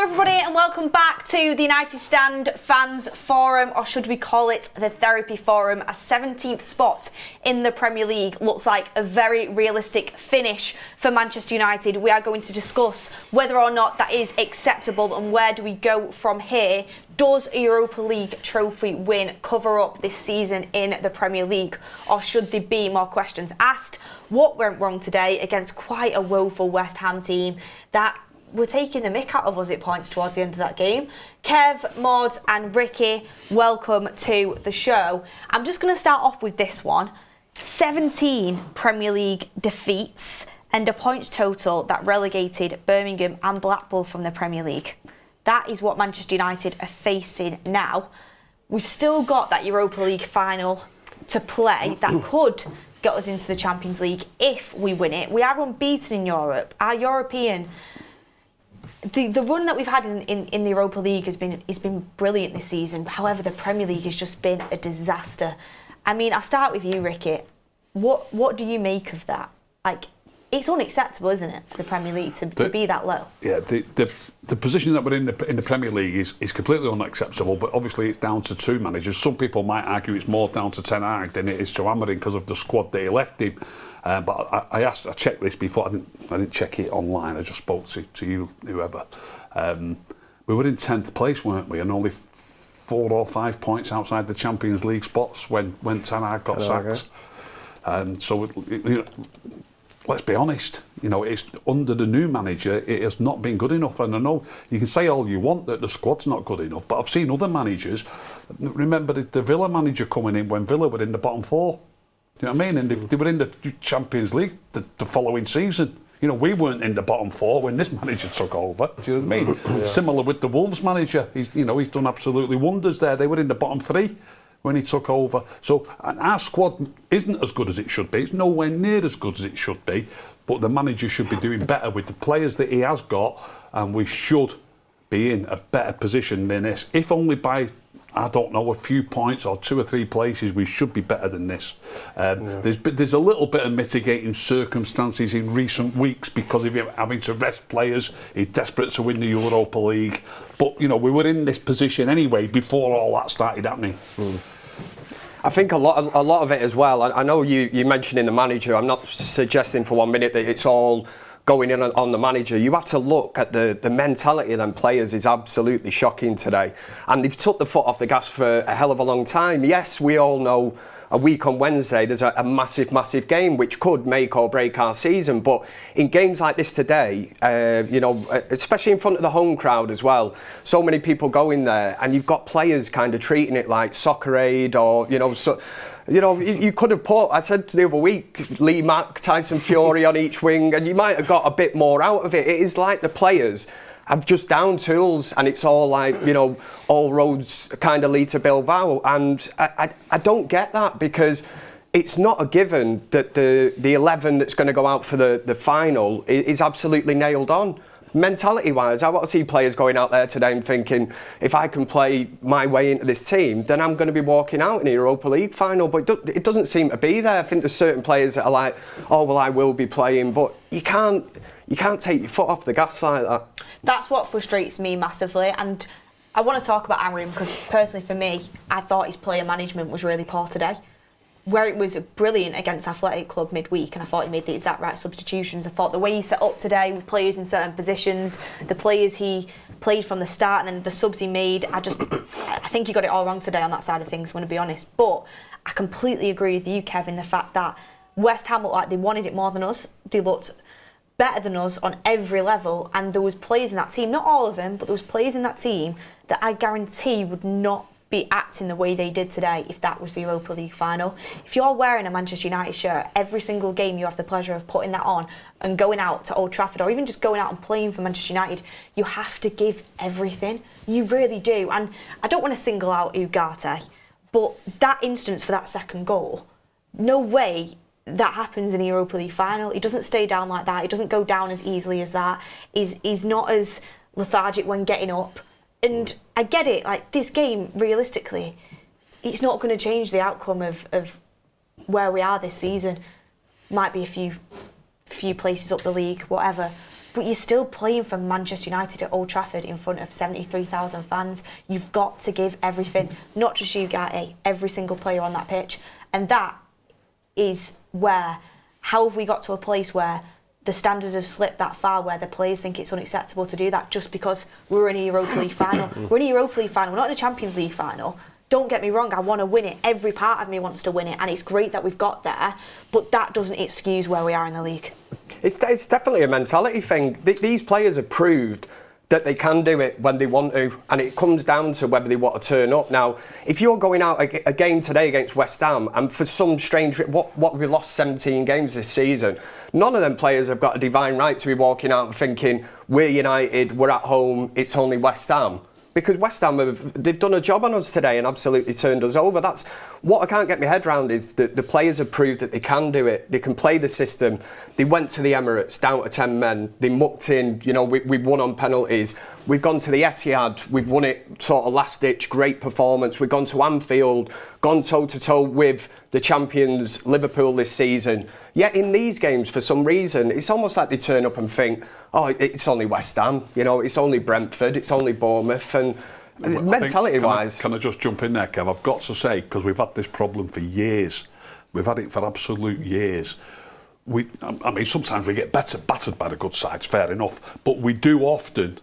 Hello everybody and welcome back to the United Stand Fans Forum, or should we call it the Therapy Forum. A 17th spot in the Premier League looks like a very realistic finish for Manchester United. We are going to discuss whether or not that is acceptable and where do we go from here. Does a Europa League trophy win cover up this season in the Premier League, or should there be more questions asked? What went wrong today against quite a woeful West Ham team that were taking the mick out of us at points towards the end of that game? Kev, Mordzs and Ricky, welcome to the show. I'm just going to start off with this one. 17 Premier League defeats and a points total that relegated Birmingham and Blackpool from the Premier League. That is what Manchester United are facing now. We've still got that Europa League final to play that could get us into the Champions League if we win it. We are unbeaten in Europe. Our European... The run that we've had in the Europa League has been brilliant this season. However, the Premier League has just been a disaster. I mean, I'll start with you, Ricky. What do you make of that? Like, it's unacceptable, isn't it, for the Premier League to be that low? Yeah, the position that we're in the Premier League is completely unacceptable, but obviously it's down to two managers. Some people might argue it's more down to Ten Hag than it is to Amorim because of the squad that he left him. But I checked this before. I didn't check it online. I just spoke to you, whoever. We were in 10th place, weren't we? And only 4 or 5 points outside the Champions League spots when Ten Hag got sacked. So, let's be honest. It's under the new manager. It has not been good enough. And I know you can say all you want that the squad's not good enough, but I've seen other managers. Remember the Villa manager coming in when Villa were in the bottom 4. Do you know what I mean? And they were in the Champions League the following season. We weren't in the bottom 4 when this manager took over. Do you know what I mean? Yeah. Similar with the Wolves manager. He's done absolutely wonders there. They were in the bottom 3 when he took over. So our squad isn't as good as it should be. It's nowhere near as good as it should be. But the manager should be doing better with the players that he has got, and we should be in a better position than this. If only by, I don't know, a few points or 2 or 3 places, we should be better than this. There's a little bit of mitigating circumstances in recent weeks because of him having to rest players. He's desperate to win the Europa League. But, we were in this position anyway before all that started happening. I think a lot of it as well. I know you mentioning the manager. I'm not suggesting for 1 minute that it's all going in on the manager. You have to look at the mentality of them players is absolutely shocking today. And they've took the foot off the gas for a hell of a long time. Yes, we all know a week on Wednesday there's a massive game which could make or break our season. But in games like this today, especially in front of the home crowd as well, so many people go in there and you've got players kind of treating it like soccer aid or, you could have put, I said the other week, Lee Mack, Tyson Fury on each wing, and you might have got a bit more out of it. It is like the players have just down tools, and it's all like, all roads kind of lead to Bilbao. And I don't get that, because it's not a given that the 11 that's going to go out for the final is absolutely nailed on. Mentality-wise, I want to see players going out there today and thinking, if I can play my way into this team, then I'm going to be walking out in a Europa League final. But it doesn't seem to be there. I think there's certain players that are like, oh, well, I will be playing. But you can't take your foot off the gas like that. That's what frustrates me massively. And I want to talk about Amorim because, personally, for me, I thought his player management was really poor today. Where it was brilliant against Athletic Club midweek, and I thought he made the exact right substitutions. I thought the way he set up today with players in certain positions, the players he played from the start, and then the subs he made, I think he got it all wrong today on that side of things, I'm going to be honest. But I completely agree with you, Kevin, the fact that West Ham looked like they wanted it more than us. They looked better than us on every level, and there was players in that team, not all of them, but there was players in that team that I guarantee would not be acting the way they did today if that was the Europa League final. If you're wearing a Manchester United shirt, every single game you have the pleasure of putting that on and going out to Old Trafford, or even just going out and playing for Manchester United, you have to give everything. You really do. And I don't want to single out Ugarte, but that instance for that second goal, no way that happens in a Europa League final. He doesn't stay down like that. He doesn't go down as easily as that. He's not as lethargic when getting up. And I get it, like, this game, realistically, it's not going to change the outcome of where we are this season. Might be a few places up the league, whatever. but you're still playing for Manchester United at Old Trafford in front of 73,000 fans. You've got to give everything, not just you, Gatti, every single player on that pitch. And that is where, how have we got to a place where the standards have slipped that far, where the players think it's unacceptable to do that just because we're in a Europa League final? We're in a Europa League final, we're not in a Champions League final. Don't get me wrong, I want to win it. Every part of me wants to win it, and it's great that we've got there, but that doesn't excuse where we are in the league. It's definitely a mentality thing. These players have proved that they can do it when they want to, and it comes down to whether they want to turn up. Now, if you're going out a game today against West Ham, and for some strange, what we lost 17 games this season, none of them players have got a divine right to be walking out and thinking, we're United, we're at home, it's only West Ham. Because West Ham, they've done a job on us today and absolutely turned us over. That's what I can't get my head around, is that the players have proved that they can do it. They can play the system. They went to the Emirates down to 10 men. They mucked in. You know, we won on penalties. We've gone to the Etihad. We've won it sort of last ditch. Great performance. We've gone to Anfield, gone toe to toe with the champions Liverpool this season. Yet in these games, for some reason, it's almost like they turn up and think, oh, it's only West Ham, you know, it's only Brentford, it's only Bournemouth, and mentality-wise... Can I just jump in there, Kev? I've got to say, because we've had this problem for years. We've had it for absolute years. I mean, sometimes we get battered by the good sides, fair enough, but we do often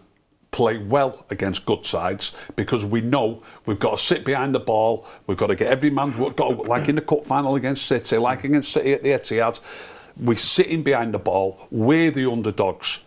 play well against good sides because we know we've got to sit behind the ball, we've got to get every man's work, like in the cup final against City, like against City at the Etihad. We're sitting behind the ball, we're the underdogs.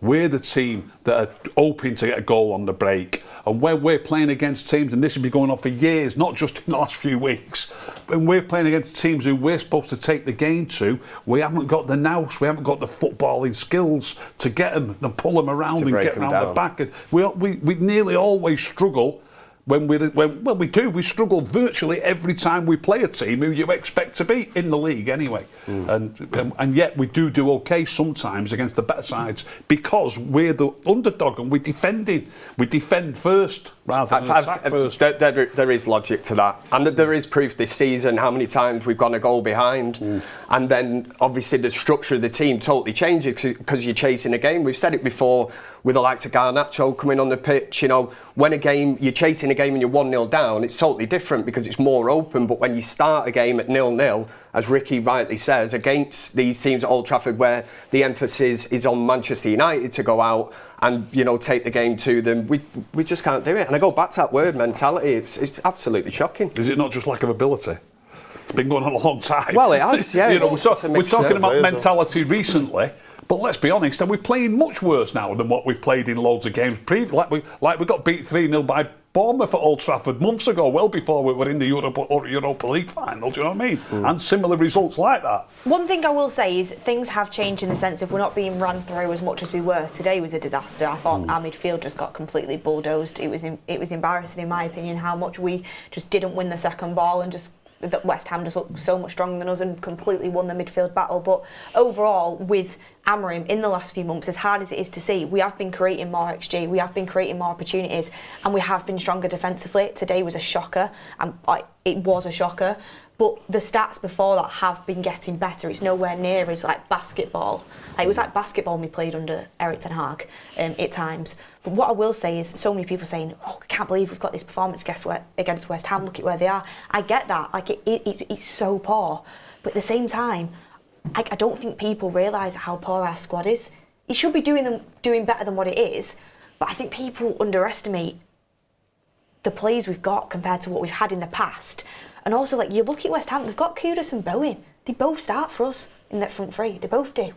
We're the team that are hoping to get a goal on the break. And when we're playing against teams, and this has been going on for years, not just in the last few weeks, when we're playing against teams who we're supposed to take the game to, we haven't got the nous, we haven't got the footballing skills to get them and pull them around and get around the back. And we nearly always struggle. We struggle virtually every time we play a team who you expect to be in the league anyway. And yet we do okay sometimes against the better sides because we're the underdog and we defend first rather than attack first. There is logic to that, and there is proof this season how many times we've gone a goal behind, and then obviously the structure of the team totally changes because you're chasing a game. We've said it before with the likes of Garnacho coming on the pitch. You know, when you're chasing a game and you're 1-0 down, it's totally different because it's more open. But when you start a game at 0-0, as Ricky rightly says, against these teams at Old Trafford where the emphasis is on Manchester United to go out and, you know, take the game to them, we just can't do it. And I go back to that word, mentality. It's absolutely shocking. Is it not just lack of ability? It's been going on a long time. Well, it has, yeah. You know, we're talking about mentality recently, but let's be honest, are we playing much worse now than what we've played in loads of games previously? Like we got beat 3-0 by Bournemouth at Old Trafford months ago, well before we were in the Europa League Final, do you know what I mean? And similar results like that. One thing I will say is things have changed in the sense of we're not being run through as much as we were. Today was a disaster. I thought our midfield just got completely bulldozed. It was embarrassing in my opinion how much we just didn't win the second ball and just that West Ham just looked so much stronger than us and completely won the midfield battle. But overall, with Amorim in the last few months, as hard as it is to see, we have been creating more XG, we have been creating more opportunities, and we have been stronger defensively. Today was a shocker, and it was a shocker. But the stats before that have been getting better. It's nowhere near as like basketball. It was like basketball we played under Erik ten Hag at times. But what I will say is so many people saying, oh, I can't believe we've got this performance against West Ham, look at where they are. I get that, it's so poor. But at the same time, I don't think people realise how poor our squad is. It should be doing better than what it is, but I think people underestimate the players we've got compared to what we've had in the past. And also, you look at West Ham, they've got Kudus and Bowen. They both start for us in that front three. They both do.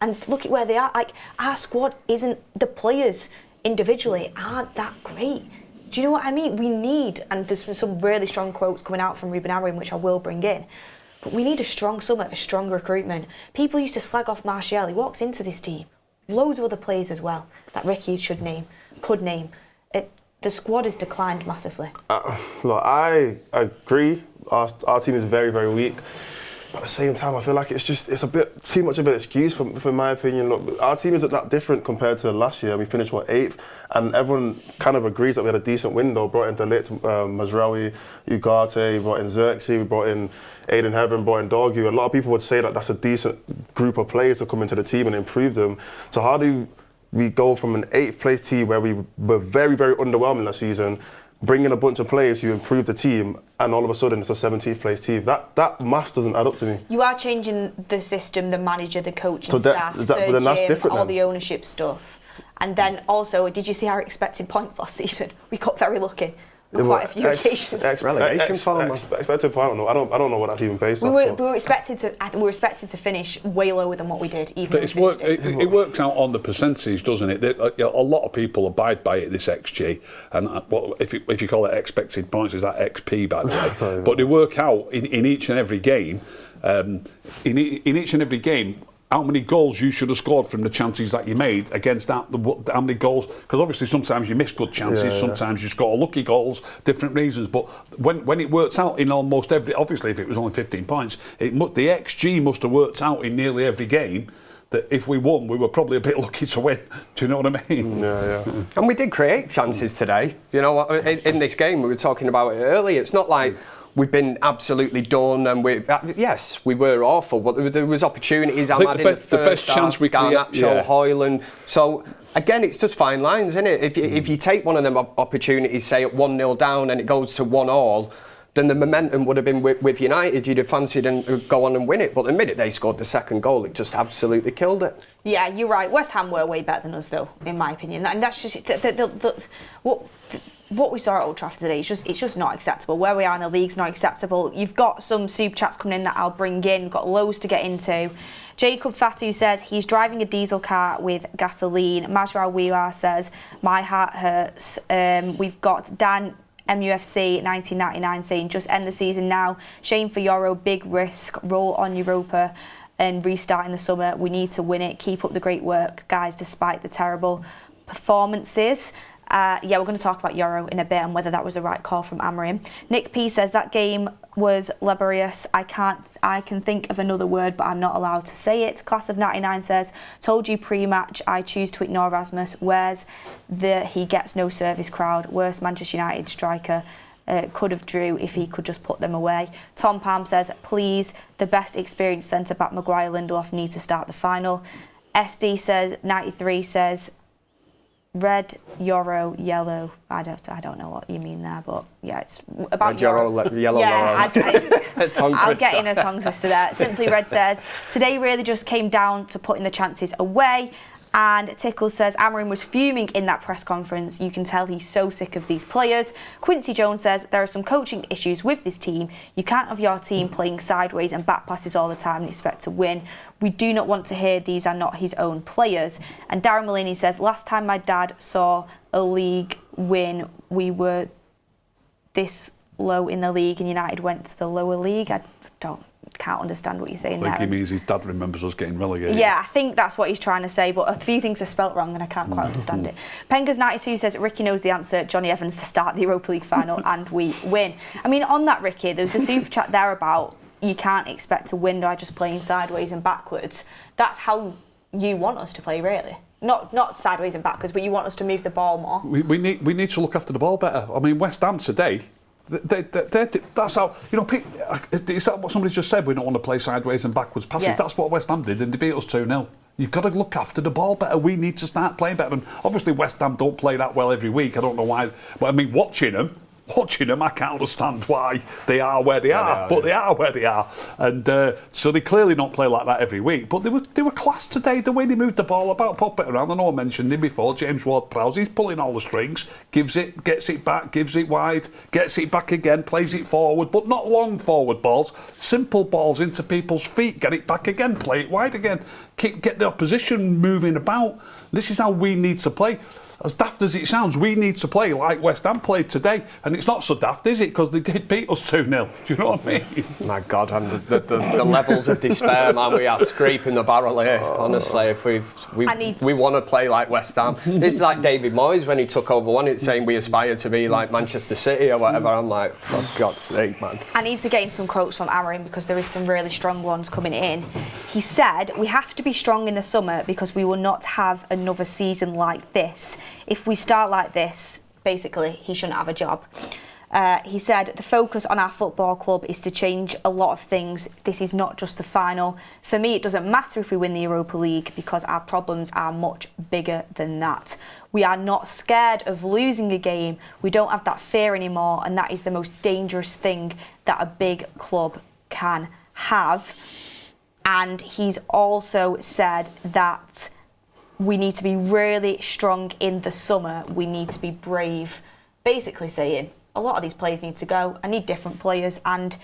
And look at where they are. Our squad isn't, the players individually aren't that great. Do you know what I mean? We need, and there's some really strong quotes coming out from Ruben Amorim, which I will bring in, but we need a strong summer, a strong recruitment. People used to slag off Martial. He walks into this team. Loads of other players as well that Ricky could name. The squad has declined massively. Look, I agree. Our team is very, very weak. But at the same time, I feel like it's a bit too much of an excuse for my opinion. Look, our team isn't that different compared to last year. We finished 8th, and everyone kind of agrees that we had a decent window. Brought in Delit, Mazraoui, Ugarte, brought in Xerxes, we brought in Aiden Heaven, brought in Dorgu. A lot of people would say that that's a decent group of players to come into the team and improve them. So how do we go from an 8th place team where we were very, very underwhelming last season, bring in a bunch of players who improve the team, and all of a sudden it's a 17th place team? That maths doesn't add up to me. You are changing the system, the manager, the coaching So staff, but then that's different all then. the ownership stuff. And then also, did you see our expected points last season? We got very lucky on quite a few occasions. Relegation final. Expected final. No, I don't know what that's even based We off. were expected to finish way lower than what we did. Even But it works out on the percentage, doesn't it? A lot of people abide by it, this XG, and if you call it expected points, is that XP, by the way? But they work out in each and every game. In each and every game, how many goals you should have scored from the chances that you made against that, how many goals, because obviously sometimes you miss good chances, sometimes you score lucky goals, different reasons, but when it works out in almost every, obviously if it was only 15 points, the XG must have worked out in nearly every game, that if we won, we were probably a bit lucky to win. Do you know what I mean? Yeah. And we did create chances today. You know, in this game, we were talking about it earlier. It's not like we've been absolutely done, and yes, we were awful, but there was opportunities. I think the best chance we created, Hoyland. So again, it's just fine lines, isn't it? If you take one of them opportunities, say at 1-0 down, and it goes to 1-1. Then the momentum would have been with United. You'd have fancied and go on and win it. But the minute they scored the second goal, it just absolutely killed it. Yeah, you're right. West Ham were way better than us, though, in my opinion. And that's just what we saw at Old Trafford today. It's just not acceptable. Where we are in the league's not acceptable. You've got some super chats coming in that I'll bring in. We've got loads to get into. Jacob Fatu says he's driving a diesel car with gasoline. Mazra Wiwa says my heart hurts. We've got Dan MUFC 1999 saying just end the season now. Shame for Yoro, big risk, roll on Europa and restart in the summer. We need to win it. Keep up the great work, guys, despite the terrible performances. We're going to talk about Yoro in a bit and whether that was the right call from Amorim. Nick P says that game was laborious. I can think of another word, but I'm not allowed to say it. Class of 99 says, told you pre-match, I choose to ignore Rasmus. Where's the he gets no service crowd? Worst Manchester United striker. Could have drew if he could just put them away. Tom Palm says, please, the best experienced centre-back Maguire Lindelof need to start the final. SD says, 93 says, red, Yoro, yellow. I don't know what you mean there, but yeah, it's about red, Yoro, yellow, yeah, Yoro. I'm getting a tongue twister there. Simply Red says, today really just came down to putting the chances away. And Tickle says, Amorim was fuming in that press conference. You can tell he's so sick of these players. Quincy Jones says, there are some coaching issues with this team. You can't have your team playing sideways and back passes all the time and expect to win. We do not want to hear these are not his own players. And Darren Mullany says, last time my dad saw a league win, we were this low in the league and United went to the lower league. I can't understand what you're saying there. I think he means his dad remembers us getting relegated. Yeah, I think that's what he's trying to say, but a few things are spelt wrong and I can't quite understand it. Pengas92 says, Ricky knows the answer, Johnny Evans to start the Europa League final and we win. I mean, on that, Ricky, there's a super chat there about you can't expect to win by just playing sideways and backwards. That's how you want us to play, really. Not sideways and backwards, but you want us to move the ball more. We need to look after the ball better. I mean, West Ham today, that's how, you know, is that what somebody just said? We don't want to play sideways and backwards passes. Yeah. That's what West Ham did, and they beat us 2-0. You've got to look after the ball better. We need to start playing better. And obviously West Ham don't play that well every week. I don't know why. But I mean, watching them, I can't understand why they are where they are, but they are where they are. And so they clearly don't play like that every week. But they were class today, the way they moved the ball about, pop it around. I know I mentioned him before, James Ward-Prowse, he's pulling all the strings, gives it, gets it back, gives it wide, gets it back again, plays it forward, but not long forward balls, simple balls into people's feet, get it back again, play it wide again. get the opposition moving about. This is how we need to play. As daft as it sounds, we need to play like West Ham played today. And it's not so daft, is it? Because they did beat us 2-0. Do you know what I mean? My God, and the levels of despair, man, we are scraping the barrel here. Honestly, if we want to play like West Ham. This is like David Moyes when he took over one, it's saying we aspire to be like Manchester City or whatever. I'm like, for God's sake, man. I need to get in some quotes from Amorim because there is some really strong ones coming in. He said, "We have to be strong in the summer because we will not have another season like this. If we start like this," basically, he shouldn't have a job. He said, "The focus on our football club is to change a lot of things. This is not just the final. For me, it doesn't matter if we win the Europa League because our problems are much bigger than that. We are not scared of losing a game. We don't have that fear anymore, and that is the most dangerous thing that a big club can have." And he's also said that we need to be really strong in the summer. We need to be brave. Basically saying, a lot of these players need to go. I need different players. And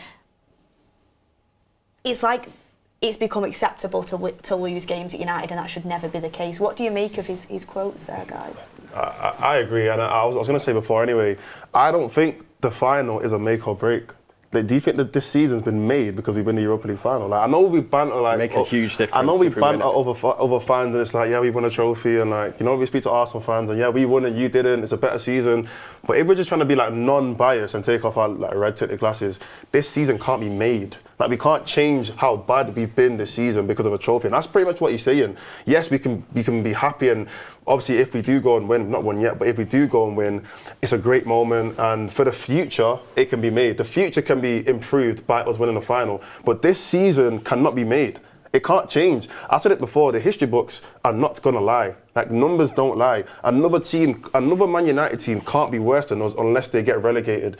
it's like it's become acceptable to lose games at United, and that should never be the case. What do you make of his quotes there, guys? I agree. And I was going to say before anyway, I don't think the final is a make or break. Like, do you think that this season's been made because we win the Europa League final? Like, I know we banter like make a huge difference. I know we banter over fans, and it's like, yeah, we won a trophy, and like, you know, we speak to Arsenal fans, and yeah, we won and you didn't. It's a better season. But if we're just trying to be like non-biased and take off our like red-tinted glasses, this season can't be made. Like, we can't change how bad we've been this season because of a trophy. And that's pretty much what he's saying. Yes, we can be happy, and obviously if we do go and win, not won yet, but if we do go and win, it's a great moment. And for the future, it can be made. The future can be improved by us winning the final. But this season cannot be made. It can't change. I said it before, the history books are not going to lie. Like, numbers don't lie. Another Man United team can't be worse than us unless they get relegated.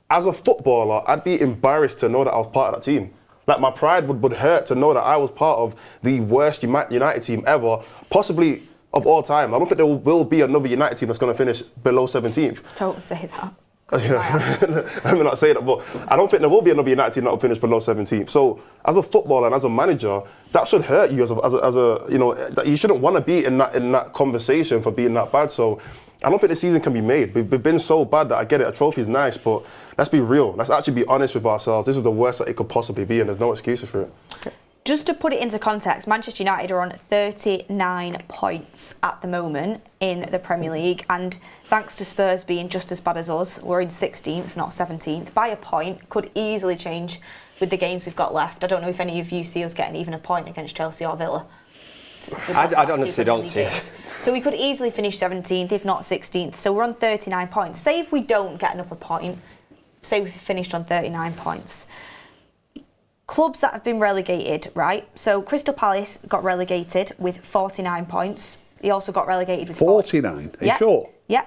As a footballer, I'd be embarrassed to know that I was part of that team. Like, my pride would hurt to know that I was part of the worst United team ever, possibly of all time. I don't think there will be another United team that's going to finish below 17th. Don't say that. Let me not say that, but I don't think there will be another United team that will finish below 17th. So, as a footballer and as a manager, that should hurt you as a you know, that you shouldn't want to be in that conversation for being that bad. So, I don't think the season can be made. We've been so bad that I get it. A trophy is nice, but let's be real. Let's actually be honest with ourselves. This is the worst that it could possibly be, and there's no excuses for it. Just to put it into context, Manchester United are on 39 points at the moment in the Premier League, and thanks to Spurs being just as bad as us, we're in 16th, not 17th, by a point. Could easily change with the games we've got left. I don't know if any of you see us getting even a point against Chelsea or Villa. I honestly don't see it. So we could easily finish 17th, if not 16th. So we're on 39 points. Say if we don't get another point, say we finished on 39 points. Clubs that have been relegated, right? So Crystal Palace got relegated with 49 points. He also got relegated with 49? Are you sure? Yeah.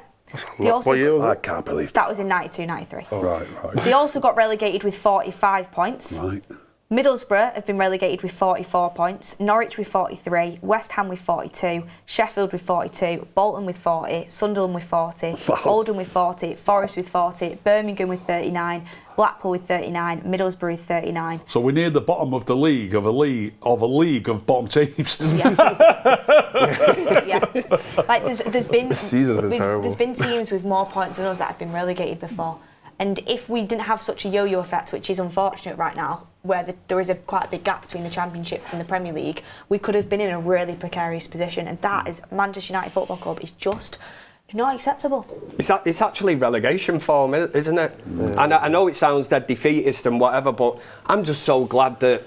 What year was it? I can't believe that. That was in 92-93. Oh. Right. They also got relegated with 45 points. Right. Middlesbrough have been relegated with 44 points, Norwich with 43, West Ham with 42, Sheffield with 42, Bolton with 40, Sunderland with 40, Oldham with 40, Forest with 40, Birmingham with 39, Blackpool with 39, Middlesbrough with 39. So we're near the bottom of the league of a league of bottom teams. Yeah. Like there's been this season's been terrible. There's been teams with more points than us that have been relegated before. And if we didn't have such a yo-yo effect, which is unfortunate right now, where there is quite a big gap between the Championship and the Premier League, we could have been in a really precarious position, and that is Manchester United Football Club is just not acceptable. It's actually relegation form, isn't it? Yeah. And I know it sounds dead defeatist and whatever, but I'm just so glad that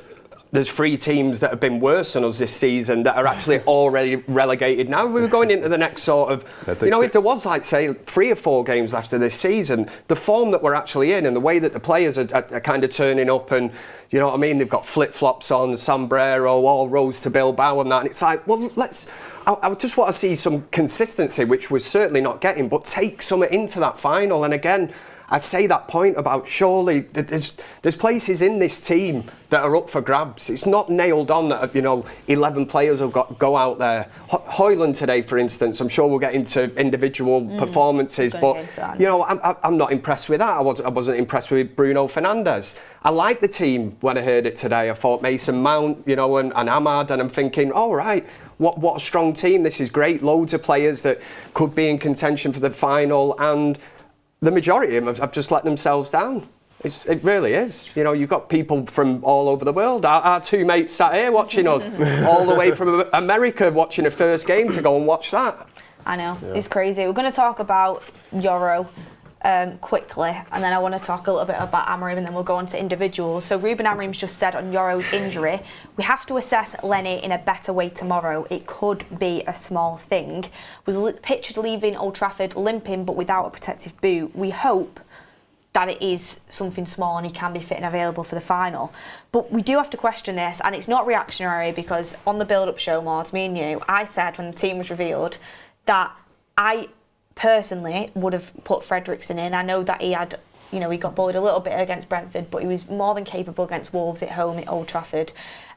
there's 3 teams that have been worse than us this season that are actually already relegated now. We were going into the next sort of, if there was, like, say, 3 or 4 games after this season, the form that we're actually in and the way that the players are kind of turning up and, you know what I mean, they've got flip-flops on, sombrero, all roads to Bilbao and that, and it's like, well, I just want to see some consistency, which we're certainly not getting, but take something into that final. And again, I'd say that point about surely there's places in this team that are up for grabs. It's not nailed on that 11 players will go out there. Højlund today, for instance, I'm sure we'll get into individual performances, but I'm not impressed with that. I wasn't impressed with Bruno Fernandes. I liked the team when I heard it today. I thought Mason Mount, and Ahmad, and I'm thinking, all right, what a strong team. This is great. Loads of players that could be in contention for the final, and the majority of them have just let themselves down. It really is. You've got people from all over the world. Our two mates sat here watching us, all the way from America, watching a first game to go and watch that. I know, it's crazy. We're going to talk about Yoro quickly, and then I want to talk a little bit about Amorim, and then we'll go on to individuals. So Ruben Amorim's just said on Yoro's injury, we have to assess Lenny in a better way tomorrow. It could be a small thing. Was pictured leaving Old Trafford limping but without a protective boot. We hope that it is something small and he can be fit and available for the final. But we do have to question this, and it's not reactionary, because on the build-up show, Mordzs, me and you, I said when the team was revealed that I personally would have put Fredrickson in. I know that he had, he got bullied a little bit against Brentford, but he was more than capable against Wolves at home at Old Trafford.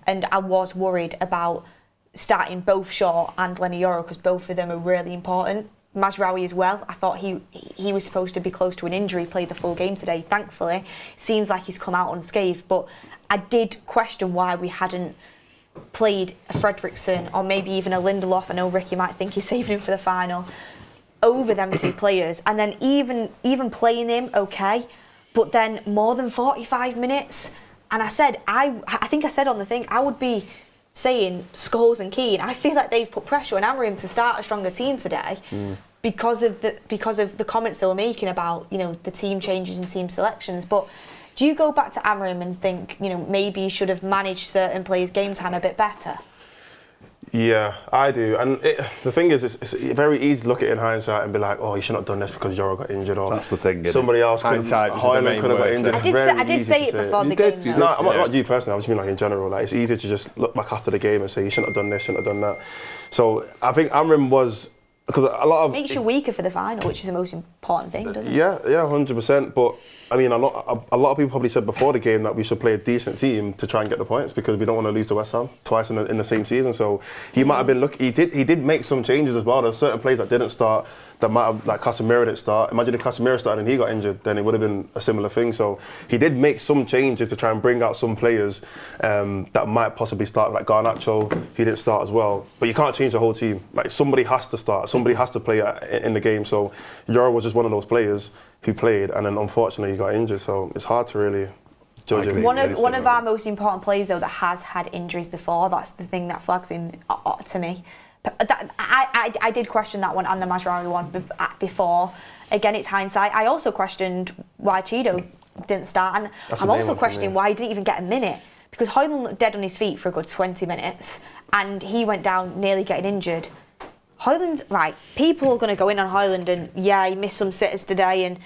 And I was worried about starting both Shaw and Lenny Yoro, because both of them are really important. Mazraoui as well. I thought he was supposed to be close to an injury, played the full game today. Thankfully, seems like he's come out unscathed. But I did question why we hadn't played a Fredrickson or maybe even a Lindelof. I know Ricky might think he's saving him for the final, over them two players. And then even playing him, okay, but then more than 45 minutes. And I said, I think I said on the thing, I would be saying Scholes and Keane. I feel like they've put pressure on Amorim to start a stronger team today because of the comments they were making about the team changes and team selections. But do you go back to Amorim and think maybe he should have managed certain players' game time a bit better? Yeah, I do. And the thing is, it's very easy to look at it in hindsight and be like, oh, you should not have done this because Yoro got injured, or that's the thing. Somebody else Højlund could have got injured. I did say it before the game. No, not you personally. I just mean like in general. Like, it's easy to just look back after the game and say you shouldn't have done this, shouldn't have done that. So I think Amorim was, because a lot of makes you weaker for the final, which is the most important thing, doesn't it? Yeah, 100%. But I mean, a lot of people probably said before the game that we should play a decent team to try and get the points, because we don't want to lose to West Ham twice in the same season. So he might have been lucky. He did make some changes as well. There's certain players that didn't start, that might have, like Casemiro didn't start. Imagine if Casemiro started and he got injured, then it would have been a similar thing. So he did make some changes to try and bring out some players that might possibly start, like Garnacho, he didn't start as well. But you can't change the whole team. Like, somebody has to start, somebody has to play in the game. So Yoro was just one of those players who played, and then unfortunately he got injured. So it's hard to really judge him. One of our most important players, though, that has had injuries before, that's the thing that flags him to me. I did question that one and the Mazraoui one before. Again, it's hindsight. I also questioned why Cheeto didn't start, and I'm also questioning why he didn't even get a minute, because Højlund looked dead on his feet for a good 20 minutes and he went down nearly getting injured. Højlund's right. People are going to go in on Højlund, and yeah, he missed some sitters today, and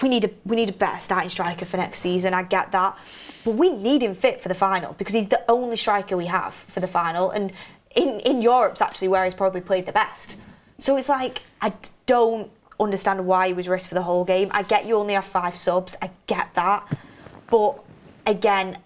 we need a better starting striker for next season. I get that, but we need him fit for the final, because he's the only striker we have for the final, and in Europe's actually where he's probably played the best. So it's like, I don't understand why he was risked for the whole game. I get you only have 5 subs. I get that, but again,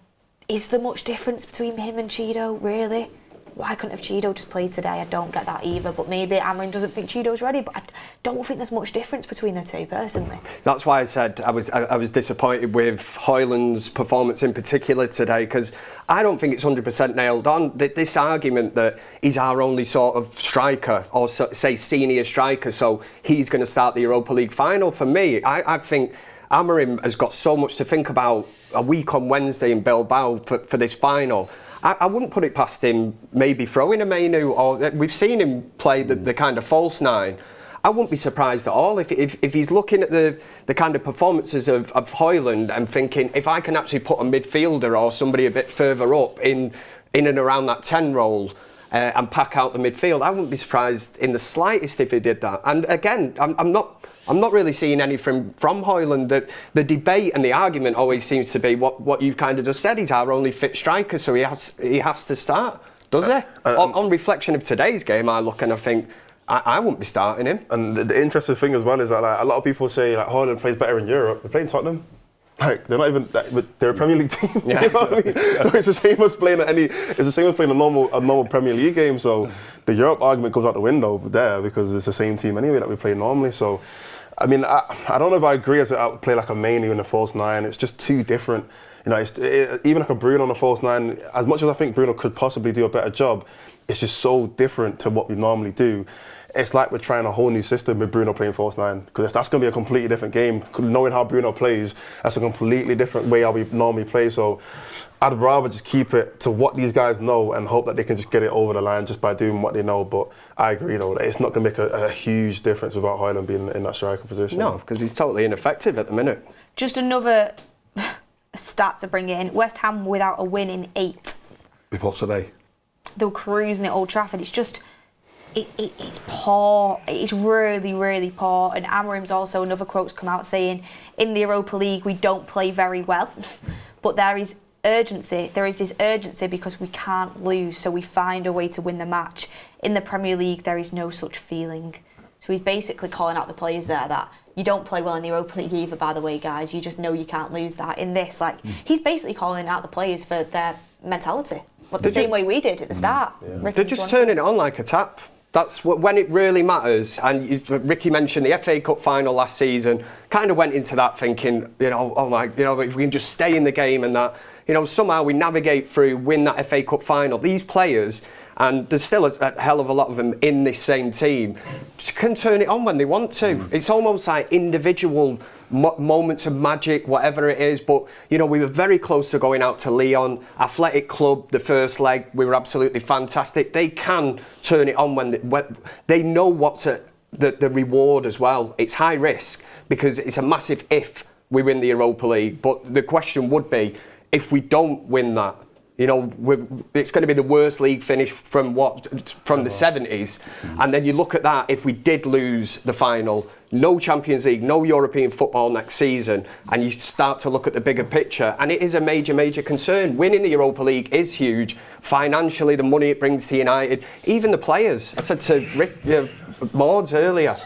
is there much difference between him and Cheeto, really? Why couldn't have Cheeto just played today? I don't get that either. But maybe Amorim doesn't think Cheeto's ready. But I don't think there's much difference between the two, personally. That's why I said I was disappointed with Højlund's performance in particular today, because I don't think it's 100% nailed on. This argument that he's our only sort of striker, or say senior striker, so he's going to start the Europa League final. For me, I think Amorim has got so much to think about a week on Wednesday in Bilbao for this final. I wouldn't put it past him maybe throwing a Menu, or we've seen him play the kind of false 9. I wouldn't be surprised at all if he's looking at the kind of performances of Højlund and thinking, if I can actually put a midfielder or somebody a bit further up in and around that 10 role and pack out the midfield, I wouldn't be surprised in the slightest if he did that. And again, I'm not really seeing anything from Højlund. That the debate and the argument always seems to be what you've kind of just said. He's our only fit striker, so he has to start, does he? On reflection of today's game, I look and I think, I wouldn't be starting him. And the interesting thing as well is that like, a lot of people say like Haaland plays better in Europe. They're playing Tottenham. Like they're not even. They're a Premier League team. Yeah. You know what I mean? It's the same as playing It's the same as playing a normal Premier League game. So the Europe argument goes out the window there because it's the same team anyway that we play normally. So, I mean, I don't know if I agree as I play like a Mainoo in the false nine. It's just too different. You know, even like a Bruno on the false nine. As much as I think Bruno could possibly do a better job, it's just so different to what we normally do. It's like we're trying a whole new system with Bruno playing false nine, because that's going to be a completely different game. Knowing how Bruno plays, that's a completely different way how we normally play. So I'd rather just keep it to what these guys know and hope that they can just get it over the line just by doing what they know. But I agree, though, that it's not going to make a huge difference without Haaland being in that striker position. No, because he's totally ineffective at the minute. Just another stat to bring in. West Ham without a win in 8. Before today. They were cruising at Old Trafford. It's just... It's poor. It's really, really poor. And Amorim's also, another quote's come out saying, in the Europa League we don't play very well, but there is urgency. There is this urgency because we can't lose, so we find a way to win the match. In the Premier League there is no such feeling. So he's basically calling out the players there that you don't play well in the Europa League either, by the way, guys. You just know you can't lose that. In this, like, he's basically calling out the players for their mentality. But the same way we did at the start. Yeah. They're just turning it on like a tap. That's when it really matters. And Ricky mentioned the FA Cup final last season. Kind of went into that thinking, if we can just stay in the game and that, somehow we navigate through, win that FA Cup final. These players, and there's still a hell of a lot of them in this same team, can turn it on when they want to. It's almost like individual moments of magic, whatever it is. But, we were very close to going out to Lyon. Athletic Club, the first leg, we were absolutely fantastic. They can turn it on when they know what's the reward as well. It's high risk because it's a massive if we win the Europa League. But the question would be, if we don't win that, it's going to be the worst league finish from the 70s. And then you look at that, if we did lose the final, no Champions League, no European football next season, and you start to look at the bigger picture, and it is a major, major concern. Winning the Europa League is huge. Financially, the money it brings to United, even the players. I said to Rick, Mordzs earlier,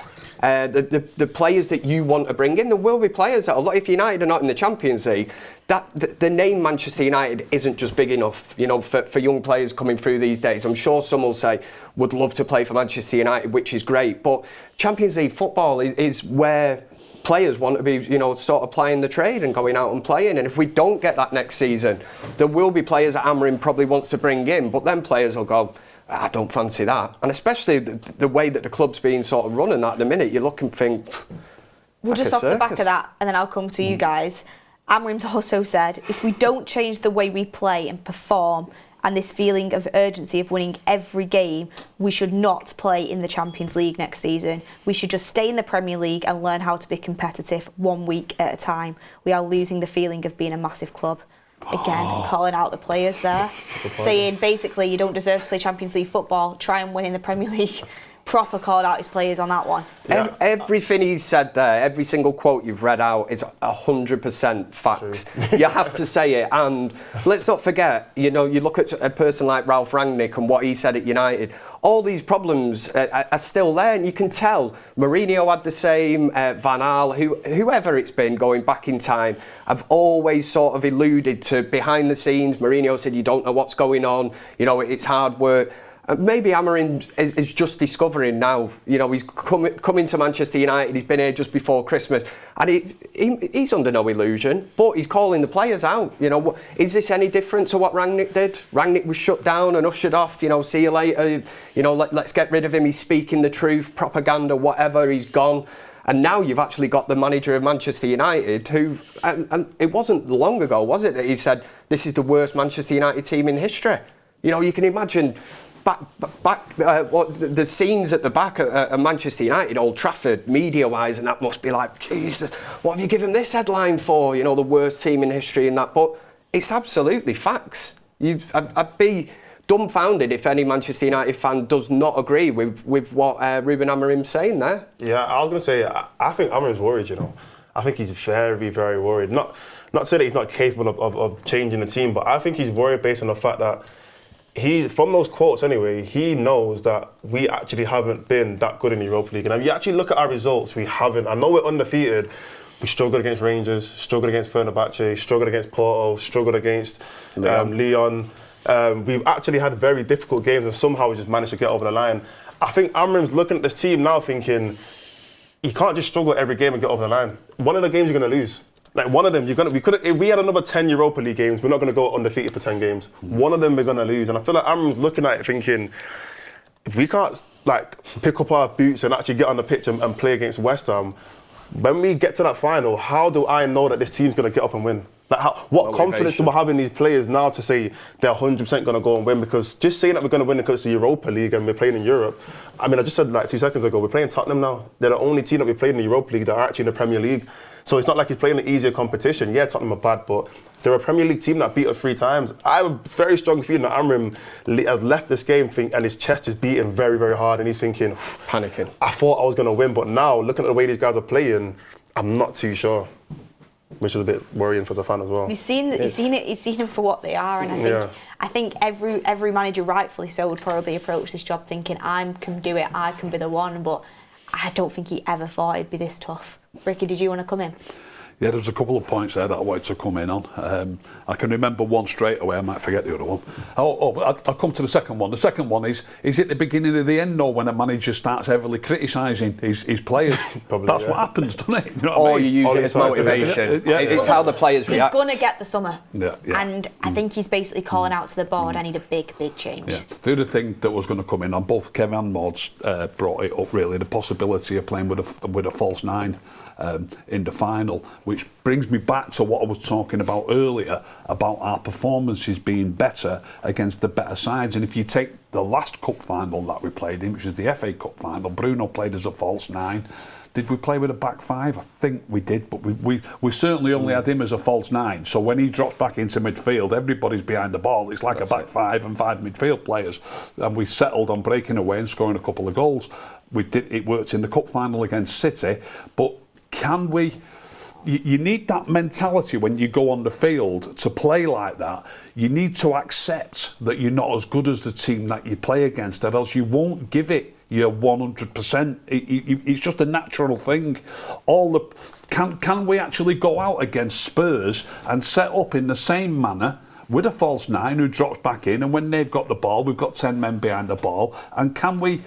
the players that you want to bring in, there will be players that if United are not in the Champions League, the name Manchester United isn't just big enough, for young players coming through these days. I'm sure some will say, would love to play for Manchester United, which is great, but Champions League football is where players want to be, sort of playing the trade and going out and playing. And if we don't get that next season, there will be players that Amorim probably wants to bring in, but then players will go, I don't fancy that. And especially the way that the club's being sort of running that at the minute, you look and think, we'll just off the back of that, and then I'll come to you guys. Amorim's also said, if we don't change the way we play and perform, and this feeling of urgency of winning every game, we should not play in the Champions League next season. We should just stay in the Premier League and learn how to be competitive 1 week at a time. We are losing the feeling of being a massive club. Again, calling out the players there, saying basically you don't deserve to play Champions League football, try and win in the Premier League. Proper called out his players on that one. Yeah. Everything he's said there, every single quote you've read out is 100% facts. You have to say it. And let's not forget, you look at a person like Ralph Rangnick and what he said at United, all these problems are still there, and you can tell. Mourinho had the same, Van Gaal, whoever it's been going back in time, have always sort of alluded to behind the scenes. Mourinho said, you don't know what's going on, it's hard work. Maybe Amorim is just discovering now, he's coming to Manchester United, he's been here just before Christmas, and he's under no illusion, but he's calling the players out. Is this any different to what Rangnick did? Rangnick was shut down and ushered off, see you later, let's get rid of him, he's speaking the truth, propaganda, whatever, he's gone. And now you've actually got the manager of Manchester United who, and it wasn't long ago, was it, that he said, this is the worst Manchester United team in history. You can imagine the scenes at the back at Manchester United, Old Trafford, media-wise, and that must be like, Jesus, what have you given this headline for? The worst team in history and that. But it's absolutely facts. I'd be dumbfounded if any Manchester United fan does not agree with what Ruben Amorim's saying there. Yeah, I was going to say, I think Amorim's worried, I think he's very, very worried. Not to say that he's not capable of changing the team, but I think he's worried based on the fact that from those quotes anyway, he knows that we actually haven't been that good in the Europa League. And if you actually look at our results, we haven't. I know we're undefeated. We struggled against Rangers, struggled against Fenerbahce, struggled against Porto, struggled against Lyon. We've actually had very difficult games, and somehow we just managed to get over the line. I think Amorim's looking at this team now thinking, you can't just struggle every game and get over the line. One of the games you're going to lose. Like one of them, if we had another 10 Europa League games, we're not going to go undefeated for 10 games. One of them we're going to lose. And I feel like Amorim's looking at it thinking, if we can't like pick up our boots and actually get on the pitch and play against West Ham, when we get to that final, how do I know that this team's going to get up and win? Like what confidence do we have in these players now to say they're 100% going to go and win? Because just saying that we're going to win because it's the Europa League and we're playing in Europe, I mean, I just said like 2 seconds ago, we're playing Tottenham now. They're the only team that we played in the Europa League that are actually in the Premier League. So it's not like he's playing an easier competition. Yeah, Tottenham are bad, but they're a Premier League team that beat us 3 times. I have a very strong feeling that Amorim has left this game and his chest is beating very, very hard, and he's thinking, panicking. I thought I was going to win, but now looking at the way these guys are playing, I'm not too sure. Which is a bit worrying for the fan as well. You've seen them for what they are, and I think every manager, rightfully so, would probably approach this job thinking, I can do it, I can be the one. But I don't think he ever thought it'd be this tough. Ricky, did you want to come in? Yeah, there's a couple of points there that I wanted to come in on. I can remember one straight away, I might forget the other one. I'll come to the second one. The second one is it the beginning of the end, though, when a manager starts heavily criticising his players? That's what happens, doesn't it? You know what I mean? You use it as motivation. It's how the players react. He's going to get the summer. Yeah. And I think he's basically calling out to the board, I need a big, big change. Yeah. The other thing that was going to come in, and both Kev and Mordzs brought it up, really, the possibility of playing with a false 9 in the final, which brings me back to what I was talking about earlier about our performances being better against the better sides. And if you take the last cup final that we played in, which is the FA Cup final, Bruno played as a false 9. Did we play with a back 5? I think we did, but we certainly only had him as a false 9. So when he drops back into midfield, everybody's behind the ball. It's like a back 5 and 5 midfield players. And we settled on breaking away and scoring a couple of goals. It worked in the cup final against City, but can we... You need that mentality when you go on the field to play like that. You need to accept that you're not as good as the team that you play against, or else you won't give it your 100%. It's just a natural thing. Can we actually go out against Spurs and set up in the same manner with a false 9 who drops back in, and when they've got the ball, we've got 10 men behind the ball, and can we...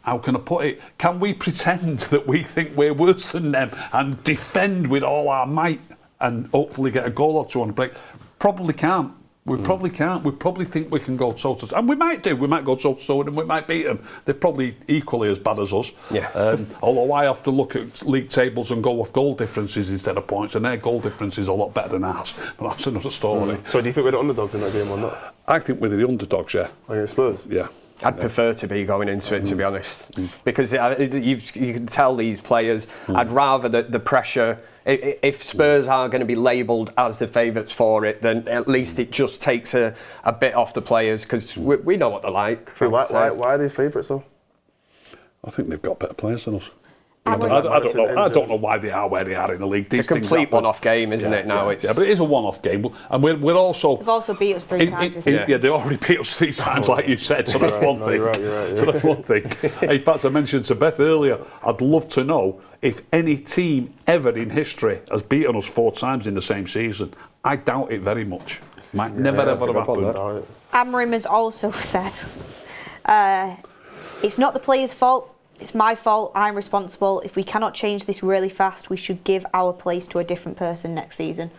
How can I put it? Can we pretend that we think we're worse than them and defend with all our might and hopefully get a goal or two on the break? Probably can't. We probably can't. We probably think we can go toe-to-toe. And we might do. We might go toe-to-toe with them. We might beat them. They're probably equally as bad as us. Yeah. Although I have to look at league tables and go off goal differences instead of points, and their goal difference is a lot better than ours. But that's another story. So do you think we're the underdogs in that game or not? I think we're the underdogs, yeah. Against Spurs? Yeah. I'd prefer to be going into it, to be honest, because you can tell these players. I'd rather the pressure. If Spurs are going to be labelled as the favourites for it, then at least it just takes a bit off the players, because we know what they're like. Why are they favourites though? I think they've got better players than us. I don't know why they are where they are in the league. It's a complete one-off game, isn't it? Now yeah, but it is a one-off game, and we're also. They've also beat us 3 times. Yeah, they already beat us 3 times, like you said. So that's one thing. You're right. So that's one thing. In fact, I mentioned to Beth earlier, I'd love to know if any team ever in history has beaten us 4 times in the same season. I doubt it very much. Might never ever have happened. Amorim has also said, it's not the players' fault. It's my fault, I'm responsible. If we cannot change this really fast, we should give our place to a different person next season.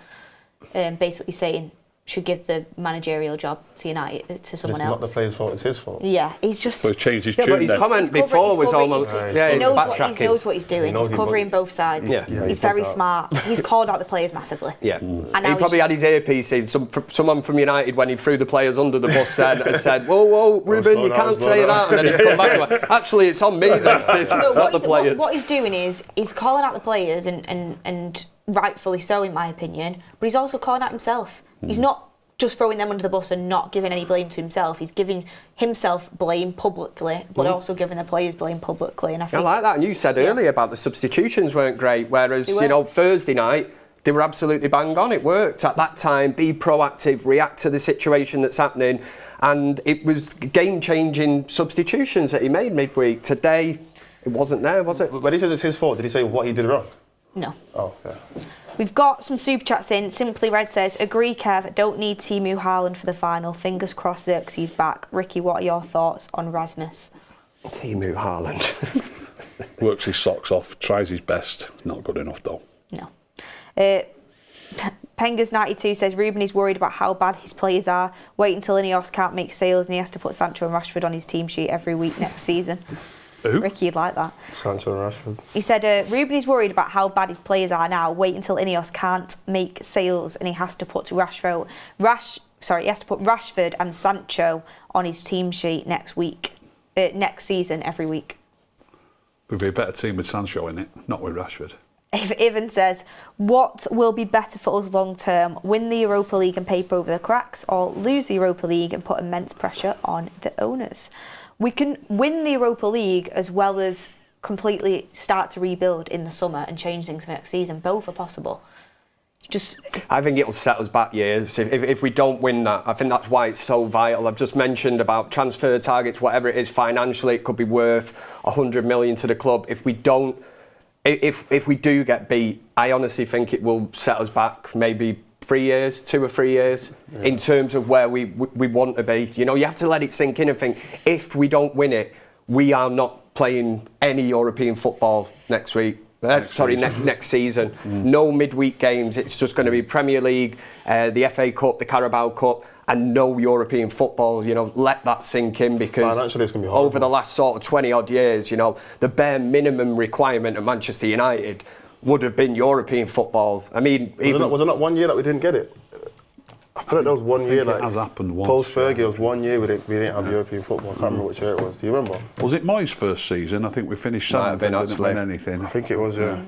Basically saying, should give the managerial job to United, to someone else. It's not the player's fault, it's his fault. Yeah, he's just... So he's changed his tune but his comment before was almost... He knows what he's doing. He's covering both sides. Yeah. He's very smart. He's called out the players massively. Yeah. And he probably had his earpiece in. Someone from United, when he threw the players under the bus, said, whoa, Ruben, you can't say that. And then he's come back and went, actually, it's on me, it's not the players. What he's doing is, he's calling out the players, and rightfully so, in my opinion, but he's also calling out himself. He's not just throwing them under the bus and not giving any blame to himself. He's giving himself blame publicly, but also giving the players blame publicly. And I like that. And you said earlier about the substitutions weren't great, whereas, Thursday night, they were absolutely bang on. It worked at that time. Be proactive, react to the situation that's happening, and it was game-changing substitutions that he made midweek. Today, it wasn't there, was it? When he says it's his fault, did he say what he did wrong? No. Oh, okay. We've got some super chats in. Simply Red says, agree Kev, don't need Timu Haaland for the final. Fingers crossed Xerxes back. Ricky, what are your thoughts on Rasmus? Timu Haaland. Works his socks off, tries his best. Not good enough though. No. Pengas92 says Ruben is worried about how bad his players are. Wait until Ineos can't make sales and he has to put Sancho and Rashford on his team sheet every week next season. Who? Ricky, you'd like that. Sancho and Rashford. He said Ruben is worried about how bad his players are now. Wait until Ineos can't make sales and he has to put Rashford and Sancho on his team sheet next season every week. Would be a better team with Sancho in it, not with Rashford. Ivan says, what will be better for us long term? Win the Europa League and paper over the cracks, or lose the Europa League and put immense pressure on the owners? We can win the Europa League as well as completely start to rebuild in the summer and change things for next season. Both are possible. I think it'll set us back years if we don't win that. I think that's why it's so vital. I've just mentioned about transfer targets, whatever it is financially, it could be worth 100 million to the club. If we don't, if we do get beat, I honestly think it will set us back maybe 2 or 3 years in terms of where we want to be. You know, you have to let it sink in and think, if we don't win it, we are not playing any European football next season. No midweek games. It's just going to be Premier League, the FA Cup, the Carabao Cup, and no European football. You know, let that sink in, because financially it's going to be horrible. Over the last sort of 20 odd years, you know, the bare minimum requirement at Manchester United would have been European football. I mean, was it not 1 year that we didn't get it? I feel like there was 1 year, like, it has happened once. Post Fergie, it was 1 year we didn't have European football. I can't remember which year it was. Do you remember? Was it Moyes' first season? I think we finished seventh and didn't win anything. I think it was, yeah.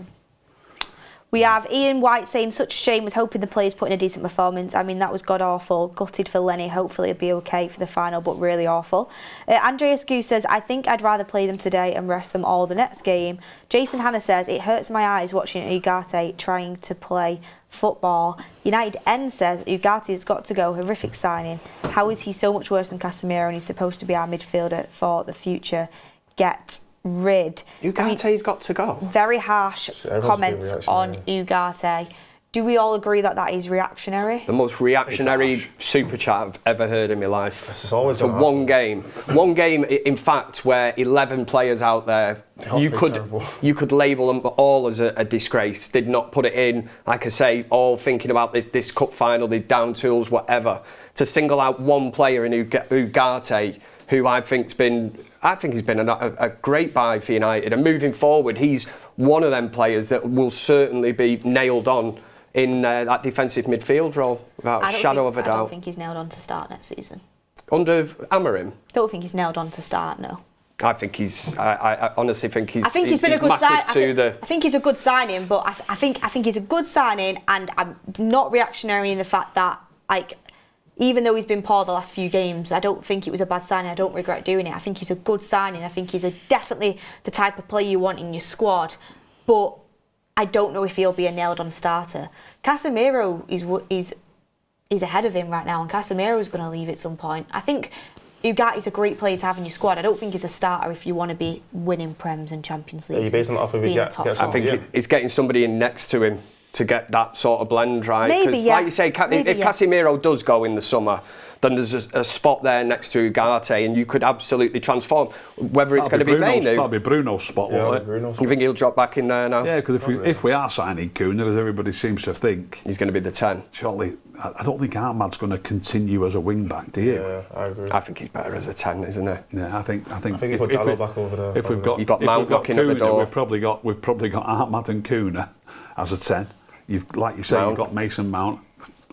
We have Ian White saying, such a shame, was hoping the players put in a decent performance. I mean, that was god awful. Gutted for Lenny. Hopefully it'll be okay for the final, but really awful. Andreas Goose says, I think I'd rather play them today and rest them all the next game. Jason Hanna says, it hurts my eyes watching Ugarte trying to play football. United N says, Ugarte has got to go. Horrific signing. How is he so much worse than Casemiro and he's supposed to be our midfielder for the future? Get rid. Ugarte's got to go. Very harsh comments on Ugarte. Do we all agree that that is reactionary? The most reactionary super chat I've ever heard in my life. This is always one game, in fact, where 11 players out there, you could label them all as a disgrace. Did not put it in, like I say, all thinking about this cup final, the down tools, whatever. To single out one player in Ugarte, who I think he's been a great buy for United, and moving forward, he's one of them players that will certainly be nailed on in that defensive midfield role, without a shadow of a doubt. I don't think he's nailed on to start next season. Under Amorim? Don't think he's nailed on to start, no. I think he's. I honestly think he's. I think he's been a good signing. I think he's a good signing, but I think he's a good signing, and I'm not reactionary in the fact that, like, even though he's been poor the last few games, I don't think it was a bad signing. I don't regret doing it. I think he's a good signing. I think he's definitely the type of player you want in your squad, but I don't know if he'll be a nailed-on starter. Casemiro is ahead of him right now, and Casemiro is going to leave at some point. I think Ugarte's a great player to have in your squad. I don't think he's a starter if you want to be winning Prems and Champions League. Are you based on the offer we get? I think it's getting somebody in next to him to get that sort of blend right. Maybe, yeah. Like you say, if Casemiro does go in the summer, then there's a spot there next to Ugarte, and you could absolutely transform. Whether it's going to be Mainu. That'll be Bruno's spot, won't it? You think he'll drop back in there now? Yeah, because if we are signing Kuna, as everybody seems to think, he's going to be the 10. Surely, I don't think Ahmad's going to continue as a wing back, do you? Yeah, I agree. I think he's better as a 10, isn't he? Yeah, I think if put Dallo back over there. If we've got Mount knocking at the door, we've probably got Ahmad and Kuna as a 10. Like you say, you've got Mason Mount.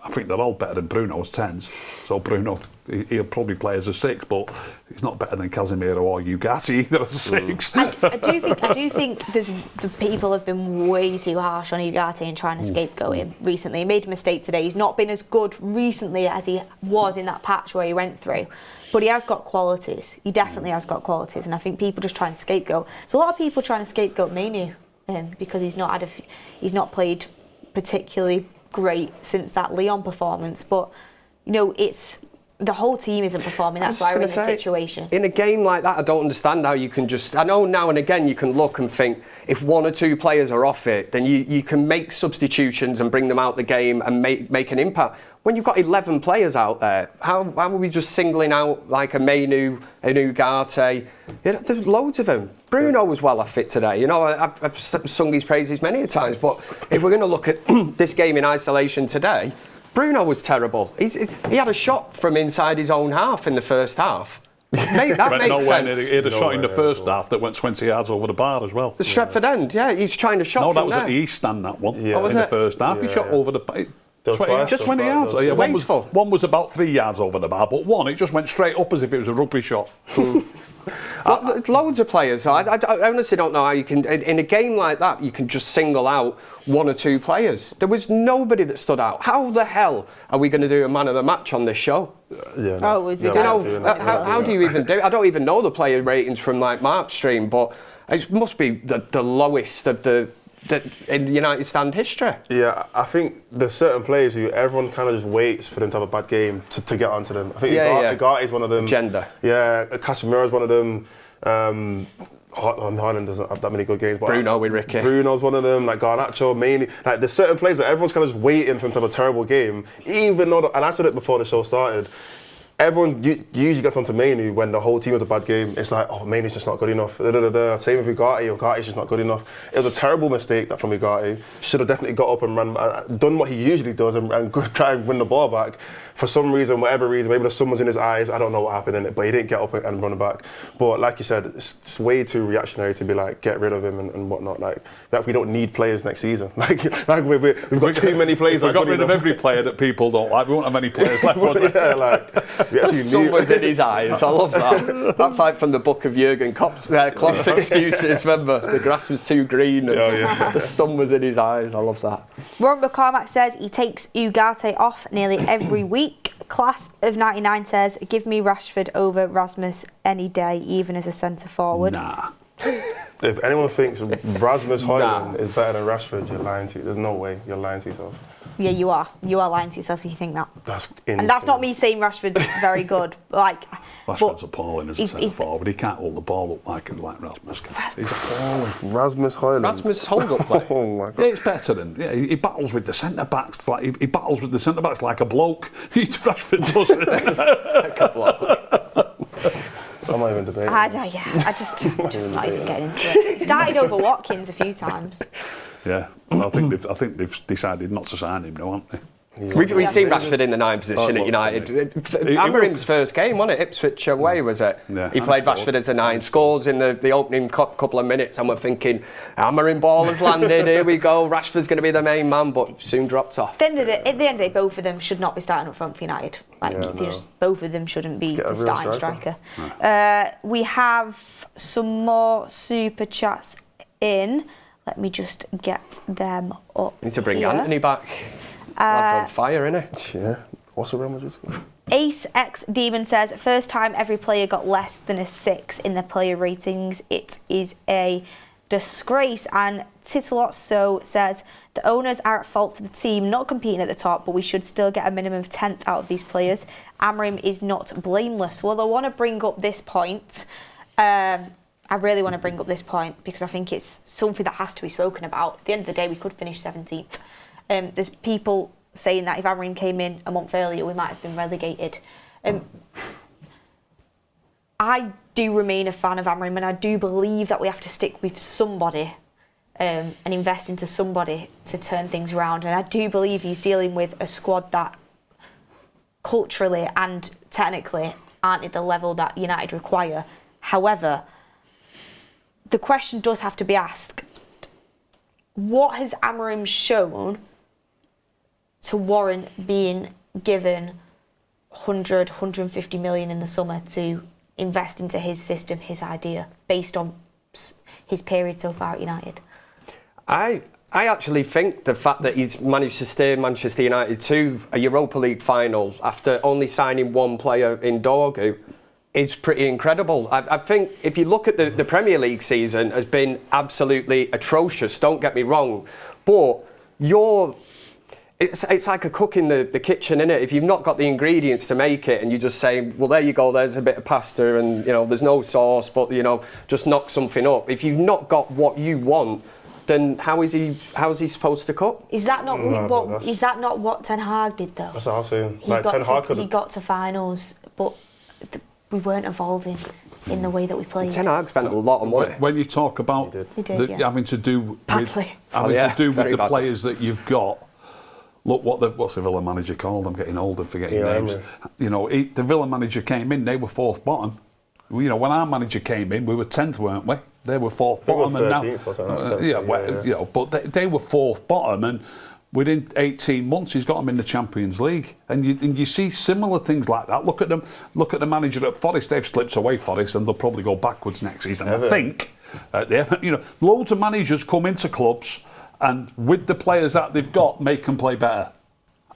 I think they're all better than Bruno's 10s. So Bruno, he'll probably play as a 6, but he's not better than Casemiro or Ugarte either as a 6. I do think the people have been way too harsh on Ugarte and trying to scapegoat him recently. He made a mistake today. He's not been as good recently as he was in that patch where he went through. But he has got qualities. He definitely has got qualities, and I think people just trying to scapegoat. There's a lot of people trying to scapegoat Mainu because he's not played particularly great since that Lyon performance, but it's the whole team isn't performing. That's why we're in this situation. In a game like that, I don't understand how you can I know now and again you can look and think if one or two players are off it, then you can make substitutions and bring them out the game and make an impact. When you've got 11 players out there, how are we just singling out like a Menu, an Ugarte? There's loads of them. Bruno was well off it today. I've sung his praises many a times, but if we're going to look at this game in isolation today, Bruno was terrible. He had a shot from inside his own half in the first half. That makes sense. He had a shot in the first half that went 20 yards over the bar as well. The Stretford end, he's trying to shot from there. No, that was at the East Stand, that one. Yeah. In the first half, he shot over the bar. 20 yards. One was about 3 yards over the bar, but one, it just went straight up as if it was a rugby shot. Loads of players. So I honestly don't know how you can, in a game like that, you can just single out one or two players. There was nobody that stood out. How the hell are we going to do a man of the match on this show? How do you even do it? I don't even know the player ratings from like Mark's stream, but it must be the lowest of in United Stand history. Yeah, I think there's certain players who everyone kind of just waits for them to have a bad game to get onto them. I think Ugarte is one of them. Agenda. Yeah, Casemiro's one of them. Haaland doesn't have that many good games. But Bruno with Ricky. Bruno's one of them. Like Garnacho, mainly. Like there's certain players that everyone's kind of just waiting for them to have a terrible game, even though. And I said it before the show started. Everyone usually gets onto Manu when the whole team has a bad game. It's like, oh, Manu's just not good enough. Same with Ugarte's just not good enough. It was a terrible mistake that from Ugarte. Should have definitely got up and done what he usually does and try and win the ball back. For some reason, whatever reason, maybe there's someone's in his eyes. I don't know what happened in it, but he didn't get up and run it back. But like you said, it's way too reactionary to be like, get rid of him and whatnot. Like we don't need players next season. Like we've got too many players. We've got rid of every player that people don't like. We won't have any players left. Yeah, like. Someone's in his eyes. I love that. That's like from the book of Jurgen Klopp's excuses. Remember, the grass was too green and the sun was in his eyes. I love that. Ron McCormack says he takes Ugarte off nearly every week. Class of 99 says, give me Rashford over Rasmus any day, even as a centre forward. Nah. If anyone thinks Rasmus Højlund is better than Rashford, you're lying to you. There's no way. You're lying to yourself. Yeah, you are. You are lying to yourself if you think that. That's insane. And that's not me saying Rashford's very good. Rashford's appalling as a centre forward. He can't hold the ball up like Rasmus can. He's appalling. Rasmus Højlund. Rasmus hold up play. Oh my God. Yeah, it's better than. Yeah, he battles with the centre backs like he battles with the centre backs like a bloke. Rashford doesn't. Like a bloke. I'm not even debating. I'm just not even getting into it. Started over Watkins a few times. Yeah, I think they've decided not to sign him now, haven't they? We've seen Rashford in the 9 position at United. Amorim's first game, wasn't it? Ipswich away, was it? Yeah, he played Rashford as a 9, scores in the opening couple of minutes, and we're thinking, Amorim ball has landed, here we go, Rashford's going to be the main man, but soon dropped off. At the end of the day, both of them should not be starting up front for United. Both of them shouldn't be the starting striker. We have some more super chats in. Let me just get them up. Need to bring Anthony back. Lad's on fire, innit? Yeah. What's the Real Madrid score? Ace X Demon says, first time every player got less than a 6 in their player ratings. It is a disgrace. And Titolozzo says, the owners are at fault for the team not competing at the top, but we should still get a minimum of 10th out of these players. Amorim is not blameless. Well, I want to bring up this point. I really want to bring up this point because I think it's something that has to be spoken about. At the end of the day, we could finish 17th. There's people saying that if Amorim came in a month earlier, we might have been relegated. I do remain a fan of Amorim, and I do believe that we have to stick with somebody and invest into somebody to turn things around. And I do believe he's dealing with a squad that culturally and technically aren't at the level that United require. However, the question does have to be asked, what has Amorim shown to warrant being given 100, 150 million in the summer to invest into his system, his idea, based on his period so far at United? I actually think the fact that he's managed to steer Manchester United to a Europa League final after only signing one player in Dorgu is pretty incredible. I think if you look at the Premier League season, has been absolutely atrocious, don't get me wrong, but it's like a cook in the kitchen, innit? If you've not got the ingredients to make it and you just say, well, there you go, there's a bit of pasta and, there's no sauce, but, just knock something up. If you've not got what you want, then how is he supposed to cook? Is that not what Ten Hag did though? That's what I was saying. He got to finals, but we weren't evolving in the way that we played. Ten Hag spent a lot of money. When you talk about having to do with the players that you've got, look what's the Villa manager called? I'm getting old and forgetting names. The Villa manager came in, they were fourth bottom. When our manager came in, we were 10th, weren't we? They were fourth bottom, and now, but they were fourth bottom, and within 18 months, he's got them in the Champions League, and you see similar things like that. Look at them. Look at the manager at Forest. They've slipped away, Forest, and they'll probably go backwards next season. I think loads of managers come into clubs, and with the players that they've got, make them play better.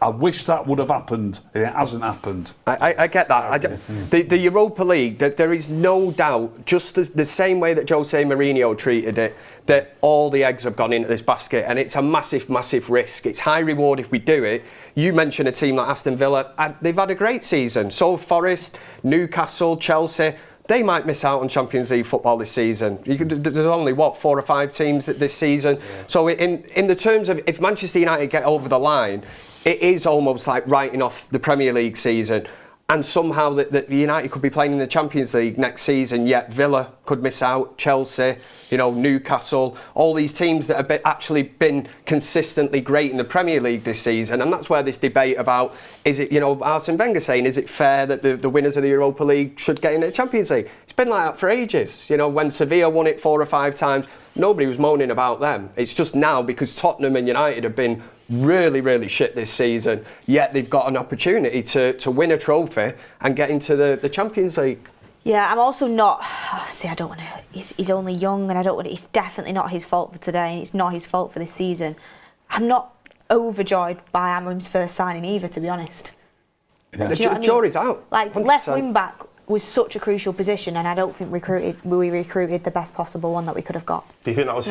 I wish that would have happened. It hasn't happened. I get that. The Europa League, there is no doubt, just the same way that Jose Mourinho treated it, that all the eggs have gone into this basket, and it's a massive, massive risk. It's high reward if we do it. You mentioned a team like Aston Villa. They've had a great season. So have Forest, Newcastle, Chelsea. They might miss out on Champions League football this season. There's only, 4 or 5 teams this season. Yeah. So in the terms of, if Manchester United get over the line, it is almost like writing off the Premier League season, and somehow that United could be playing in the Champions League next season, yet Villa could miss out, Chelsea, Newcastle, all these teams that have actually been consistently great in the Premier League this season. And that's where this debate about, is it, Arsene Wenger saying, is it fair that the winners of the Europa League should get in the Champions League? It's been like that for ages. When Sevilla won it 4 or 5 times, nobody was moaning about them. It's just now because Tottenham and United have been really, really shit this season, yet they've got an opportunity to win a trophy and get into the Champions League. Yeah, I'm also not. I don't want to. He's only young, and I don't want. It's definitely not his fault for today, and it's not his fault for this season. I'm not overjoyed by Amorim's first signing either, to be honest. Yeah. The jury's out. Like 100%. Left wing back was such a crucial position, and I don't think we recruited the best possible one that we could have got. Do you think that was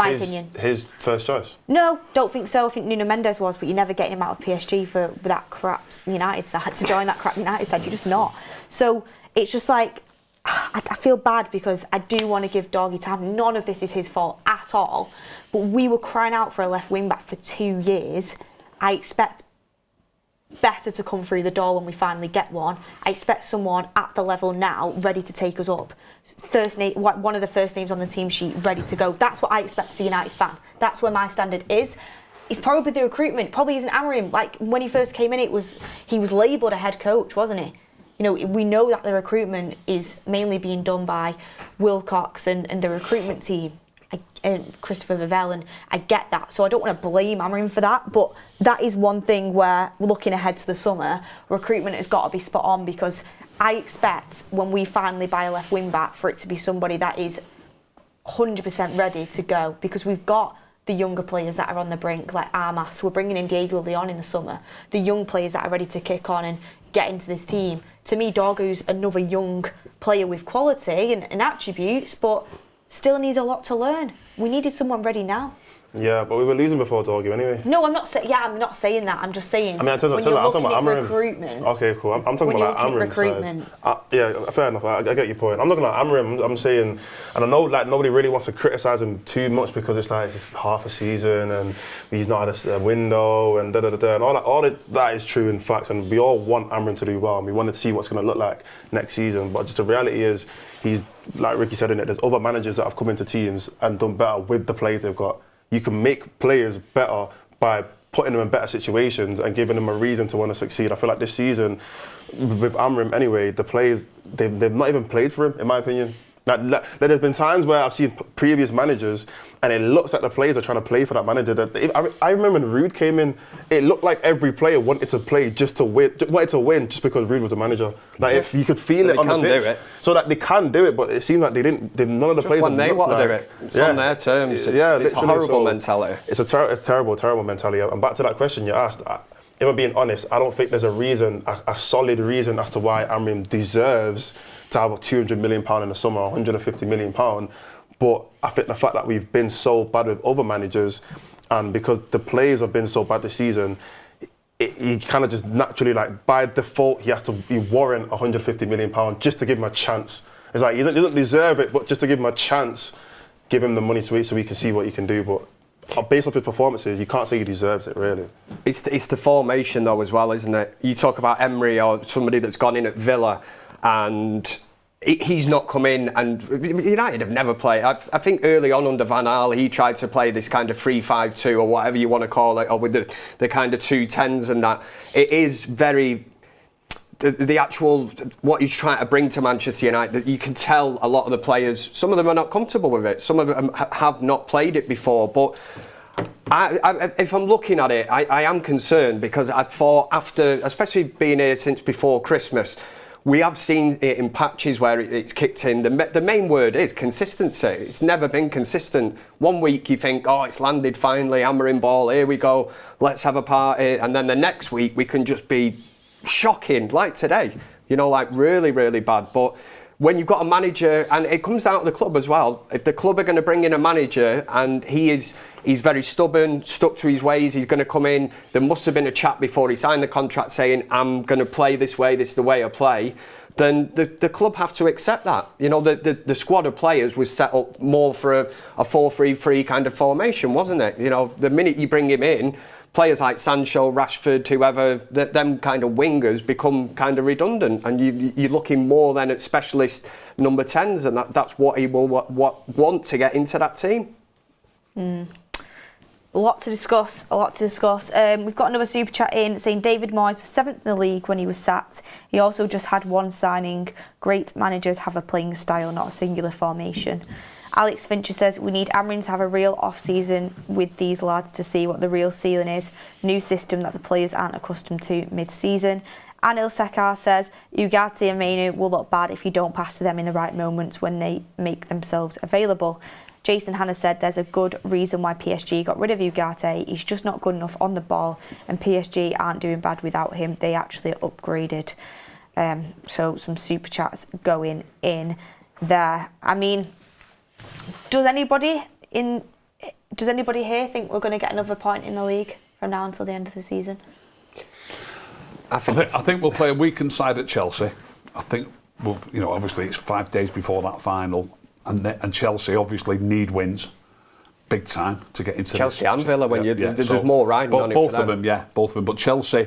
his first choice? No, don't think so. I think Nuno Mendes was, but you're never getting him out of PSG for that crap United side, to join that crap United side. You're just not. So it's just like, I feel bad because I do want to give Doggy time. None of this is his fault at all, but we were crying out for a left wing back for 2 years. I expect better to come through the door when we finally get one. I expect someone at the level now ready to take us up. One of the first names on the team sheet ready to go. That's what I expect as a United fan. That's where my standard is. It's probably the recruitment. Probably isn't Amorim. Like when he first came in, he was labelled a head coach, wasn't he? We know that the recruitment is mainly being done by Wilcox and the recruitment team. Christopher Vivell, and I get that, so I don't want to blame Amorim for that, but that is one thing where, looking ahead to the summer, recruitment has got to be spot on, because I expect when we finally buy a left wing back for it to be somebody that is 100% ready to go, because we've got the younger players that are on the brink, like Armas. We're bringing in Diego Leon in the summer. The young players that are ready to kick on and get into this team. To me, Dorgu's another young player with quality and attributes, but still needs a lot to learn. We needed someone ready now. Yeah, but we were losing before Dorgu anyway. No, I'm not saying that. I'm just saying. I'm talking about Amorim. Recruitment. Okay, cool. I'm talking about Amorim. Recruitment. Yeah, fair enough. I get your point. I'm looking at Amorim. I'm saying, and I know like nobody really wants to criticise him too much because it's just half a season and he's not had a window and and all that is true in facts, and we all want Amorim to do well and we want to see what's going to look like next season. But just the reality is, he's, like Ricky said in it, there's other managers that have come into teams and done better with the players they've got. You can make players better by putting them in better situations and giving them a reason to want to succeed. I feel like this season, with Amorim anyway, the players, they've not even played for him, in my opinion. Like, there's been times where I've seen previous managers and it looks like the players are trying to play for that manager. I remember when Ruud came in, it looked like every player wanted to play just to win just because Ruud was the manager. Like if you could feel it on the pitch. So that they can do it, but it seems like none of the players when they want to do it. It's on their terms. It's a horrible mentality. It's a terrible mentality. And back to that question you asked, if I'm being honest, I don't think there's a solid reason as to why Amorim deserves to have a £200 million in the summer, £150 million. But I think the fact that we've been so bad with other managers and because the players have been so bad this season, he kind of just naturally, like by default, he has to warrant £150 million just to give him a chance. It's like he doesn't deserve it, but just to give him a chance, give him the money so he can see what he can do. But based off his performances, you can't say he deserves it, really. It's the formation, though, as well, isn't it? You talk about Emery or somebody that's gone in at Villa, and he's not come in, and United have never played. I think early on under Van Gaal, he tried to play this kind of 3-5-2 or whatever you want to call it, or with the kind of 2 10s and that. It is very... The actual, what he's trying to bring to Manchester United, you can tell a lot of the players, some of them are not comfortable with it, some of them have not played it before, but if I'm looking at it, I am concerned, because I thought after, especially being here since before Christmas, we have seen it in patches where it's kicked in. The main word is consistency. It's never been consistent. One week you think, oh, it's landed finally, Amorim ball, here we go, let's have a party, and then the next week we can just be shocking, like today, like really, really bad. But when you've got a manager, and it comes down to the club as well, if the club are going to bring in a manager and he's very stubborn, stuck to his ways, he's going to come in, there must have been a chat before he signed the contract saying, I'm going to play this way, this is the way I play, then the club have to accept that. The squad of players was set up more for a 4-3-3 kind of formation, wasn't it? The minute you bring him in, players like Sancho, Rashford, whoever, them kind of wingers become kind of redundant, and you're looking more then at specialist number 10s, and that's what he will want to get into that team. A lot to discuss. We've got another super chat in saying David Moyes was 7th in the league when he was sacked. He also just had one signing. Great managers have a playing style, not a singular formation. Alex Fincher says we need Amorim to have a real off-season with these lads to see what the real ceiling is. New system that the players aren't accustomed to mid-season. Anil Sekar says Ugarte and Mainu will look bad if you don't pass to them in the right moments when they make themselves available. Jason Hanna said there's a good reason why PSG got rid of Ugarte. He's just not good enough on the ball, and PSG aren't doing bad without him. They actually upgraded. So some super chats going in there. I mean, does anybody here think we're going to get another point in the league from now until the end of the season? I think we'll play a weakened side at Chelsea. I think obviously it's 5 days before that final, and Chelsea obviously need wins, big time, to get into Chelsea and Villa. There's more riding on it for them. Both of them. But Chelsea,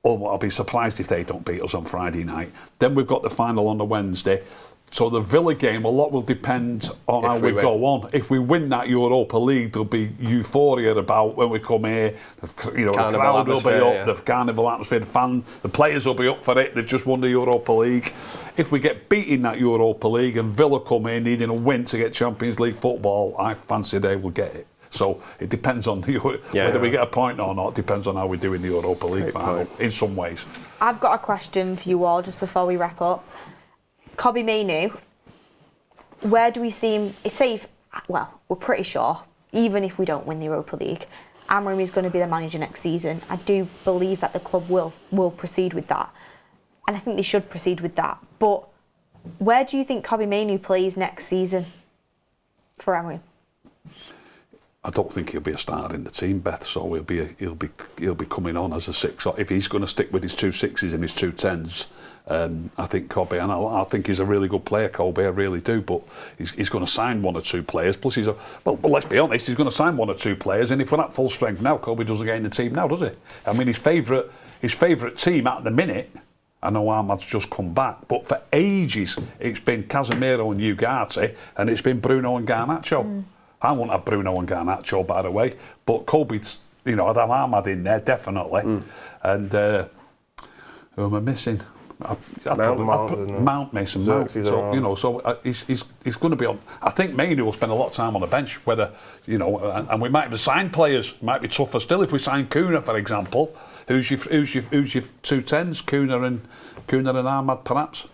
I'll be surprised if they don't beat us on Friday night. Then we've got the final on the Wednesday. So the Villa game, a lot will depend on how we go on. If we win that Europa League, there'll be euphoria about when we come here. The crowd will be up, the carnival atmosphere, the players will be up for it. They've just won the Europa League. If we get beat in that Europa League and Villa come in needing a win to get Champions League football, I fancy they will get it. So it depends on whether we get a point or not. It depends on how we do in the Europa League final, in some ways. I've got a question for you all just before we wrap up. Kobbie Mainoo, where do we see him? It's safe. Well, we're pretty sure, even if we don't win the Europa League, Amorim is going to be the manager next season. I do believe that the club will proceed with that, and I think they should proceed with that. But where do you think Kobbie Mainoo plays next season for Amorim? I don't think he'll be a starter in the team, Beth. So he'll be coming on as a 6. So if he's going to stick with his 2 6s and his 2 10s, I think Kobbie, and I think he's a really good player, Kobbie, I really do. But he's going to sign 1 or 2 players. Plus but let's be honest, he's going to sign 1 or 2 players. And if we're at full strength now, Kobbie doesn't get in the team now, does he? I mean, his favourite team at the minute. I know Ahmad's just come back, but for ages it's been Casemiro and Ugarte, and it's been Bruno and Garnacho. I won't have Bruno and Garnacho, by the way, but Kobbie's, I'd have Ahmad in there, definitely. And who am I missing? Mount Mason Mount. So he's going to be on. I think Mainoo will spend a lot of time on the bench. Whether and we might have signed players. It might be tougher still if we sign Kuna, for example. Who's your 2 10s? Kuna and Ahmad, perhaps.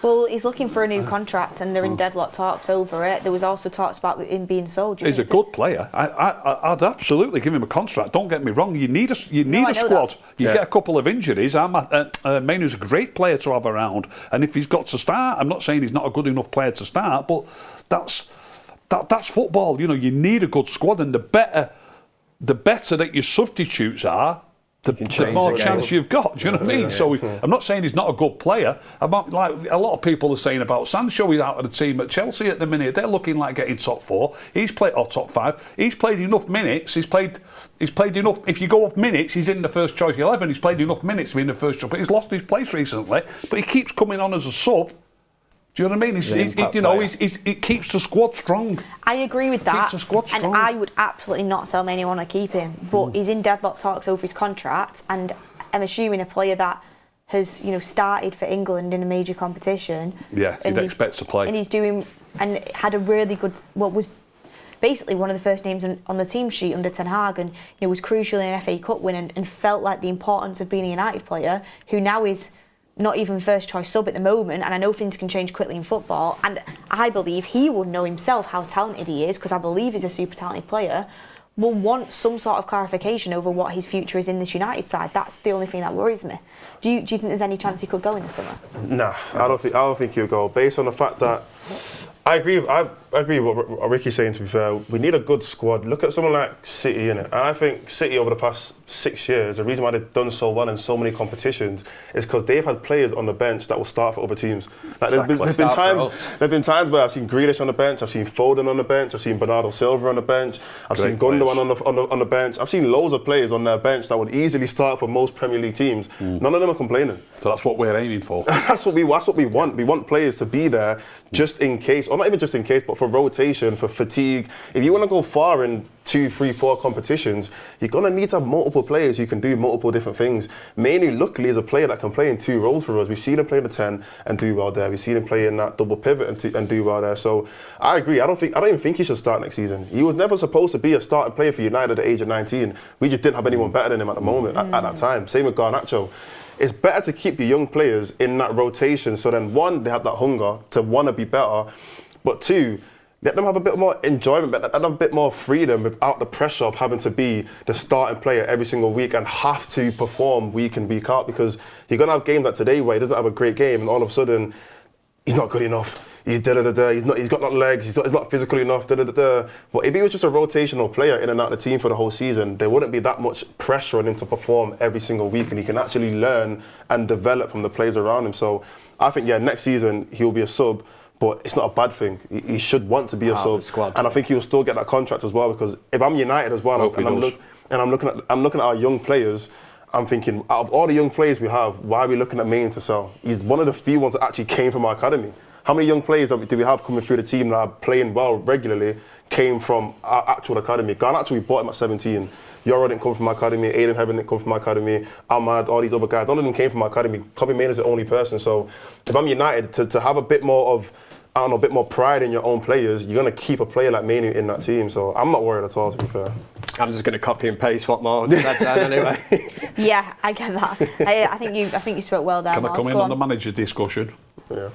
Well, he's looking for a new contract, and they're in deadlock talks over it. There was also talks about him being sold. He's a good player. I'd absolutely give him a contract. Don't get me wrong. You need a squad. You get a couple of injuries. Mainoo's a great player to have around, and if he's got to start, I'm not saying he's not a good enough player to start, but that's football. You need a good squad, and the better the better that your substitutes are, the more chance you've got. Do you know what I mean? So I'm not saying he's not a good player. Like a lot of people are saying about Sancho, he's out of the team at Chelsea at the minute. They're looking like getting top 4. He's played or top 5. He's played enough minutes. He's played enough. If you go off minutes, he's in the first choice 11. He's played enough minutes to be in the first choice. But he's lost his place recently. But he keeps coming on as a sub. Do you know what I mean? It keeps the squad strong. I agree with that. Keeps the squad strong. And I would absolutely not sell Mane, want to keep him. But he's in deadlock talks over his contract, and I'm assuming a player that has, started for England in a major competition. Yeah, you'd expect to play. And he's doing, and had a really good, was basically one of the first names on the team sheet under Ten Hag, and was crucial in an FA Cup win, and felt like the importance of being a United player, who now is not even first choice sub at the moment, and I know things can change quickly in football, and I believe he will know himself how talented he is, because I believe he's a super talented player, will want some sort of clarification over what his future is in this United side. That's the only thing that worries me. Do you think there's any chance he could go in the summer? Nah, I don't think he'll go, based on the fact that I agree with what Ricky's saying, to be fair. We need a good squad. Look at someone like City, innit? And I think City over the past 6 years, the reason why they've done so well in so many competitions is because they've had players on the bench that will start for other teams. Like there's been times where I've seen Grealish on the bench, I've seen Foden on the bench, I've seen Bernardo Silva on the bench, I've seen Gundogan on the bench. I've seen loads of players on their bench that would easily start for most Premier League teams. None of them are complaining. So that's what we're aiming for. That's what we want. We want players to be there just in case, or not even just in case, but for rotation, for fatigue. If you want to go far in 2, 3, 4 competitions, you're going to need to have multiple players who can do multiple different things. Mainly, luckily, is a player that can play in 2 roles for us. We've seen him play the 10 and do well there. We've seen him play in that double pivot and do well there. So I agree. I don't even think he should start next season. He was never supposed to be a starting player for United at the age of 19. We just didn't have anyone better than him at the moment, at that time. Same with Garnacho. It's better to keep your young players in that rotation, so then 1, they have that hunger to want to be better, but 2, let them have a bit more enjoyment, let them have a bit more freedom without the pressure of having to be the starting player every single week and have to perform week in, week out, because you're going to have games like today where he doesn't have a great game and all of a sudden he's not good enough. He's got no legs, he's not physical enough, But if he was just a rotational player in and out of the team for the whole season, there wouldn't be that much pressure on him to perform every single week, and he can actually learn and develop from the players around him. So I think, next season he'll be a sub, but it's not a bad thing. He should want to be a sub, and I think he'll still get that contract as well, because if I'm United as well, I'm looking at our young players, I'm thinking, out of all the young players we have, why are we looking at Mane to sell? He's one of the few ones that actually came from our academy. How many young players do we have coming through the team that are playing well regularly came from our actual academy? Garnacho, we bought him at 17. Yoro didn't come from my academy. Aiden Heaven didn't come from my academy. Ahmad, all these other guys, none of them came from my academy. Kobe Mane is the only person. So if I'm United, to have a bit more of, a bit more pride in your own players, you're going to keep a player like Mane in that team. So I'm not worried at all, to be fair. I'm just going to copy and paste what Mordzs said down anyway. Yeah, I get that. I think you spoke well there. Can I come in on the manager discussion? Yeah.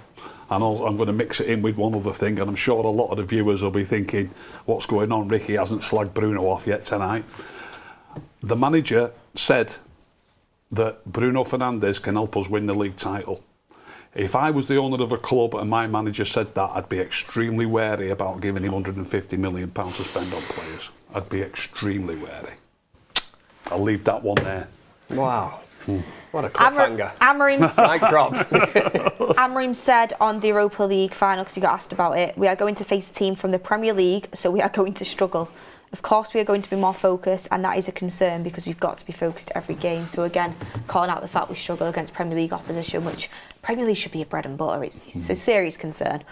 And I'm going to mix it in with one other thing, and I'm sure a lot of the viewers will be thinking, what's going on? Ricky hasn't slagged Bruno off yet tonight. The manager said that Bruno Fernandes can help us win the league title. If I was the owner of a club and my manager said that, I'd be extremely wary about giving him £150 million to spend on players. I'd be extremely wary. I'll leave that one there. Wow. What a cliffhanger. Amorim said on the Europa League Final, because he got asked about it, we are going to face a team from the Premier League, so we are going to struggle. Of course, we are going to be more focused, and that is a concern because we've got to be focused every game. So again, calling out the fact we struggle against Premier League opposition, which Premier League should be a bread and butter. It's a serious concern.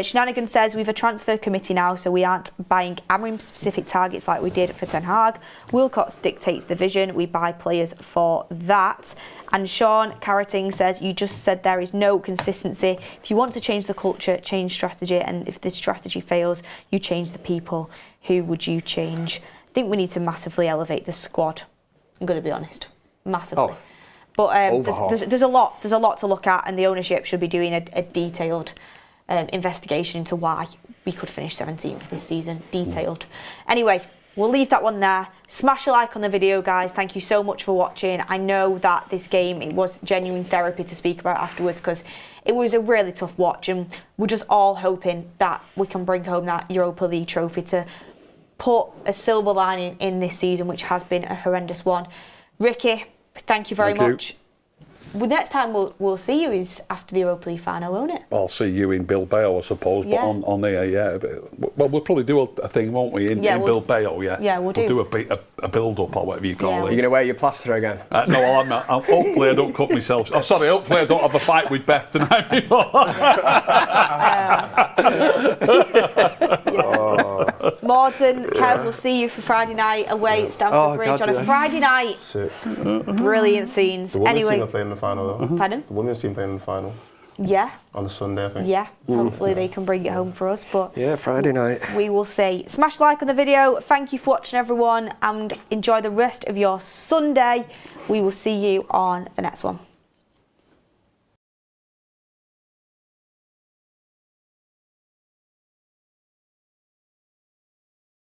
Shenanigan says we've a transfer committee now, so we aren't buying Amorim-specific targets like we did for Ten Hag. Wilcox dictates the vision. We buy players for that. And Sean Carrating says, you just said there is no consistency. If you want to change the culture, change strategy. And if this strategy fails, you change the people. Who would you change? I think we need to massively elevate the squad. I'm going to be honest. Massively. But there's a lot to look at, and the ownership should be doing a detailed investigation into why we could finish 17th this season. Detailed. Anyway, we'll leave that one there. Smash a like on the video, guys. Thank you so much for watching. I know that this game, it was genuine therapy to speak about afterwards, because it was a really tough watch, and we're just all hoping that we can bring home that Europa League trophy to put a silver lining in this season, which has been a horrendous one. Ricky, thank you very much. Well, next time we'll see you is after the Europa League Final, won't it? I'll see you in Bilbao, I suppose, but on here, yeah. Well, we'll probably do a thing, won't we, in Bilbao, yeah? Yeah, we'll do a build-up or whatever you call it. Are you going to wear your plaster again? No, I'm not. Hopefully I don't cut myself. Oh, sorry, hopefully I don't have a fight with Beth tonight before. Mordzs and Kev, we'll see you for Friday night away at Stamford Bridge on a Friday night. Sick. Brilliant scenes. The women's team are playing in the final, though. Pardon? The women's team playing in the final. Yeah. On the Sunday, I think. Yeah. Hopefully they can bring it home for us. But yeah, Friday night. We will see. Smash like on the video. Thank you for watching, everyone, and enjoy the rest of your Sunday. We will see you on the next one.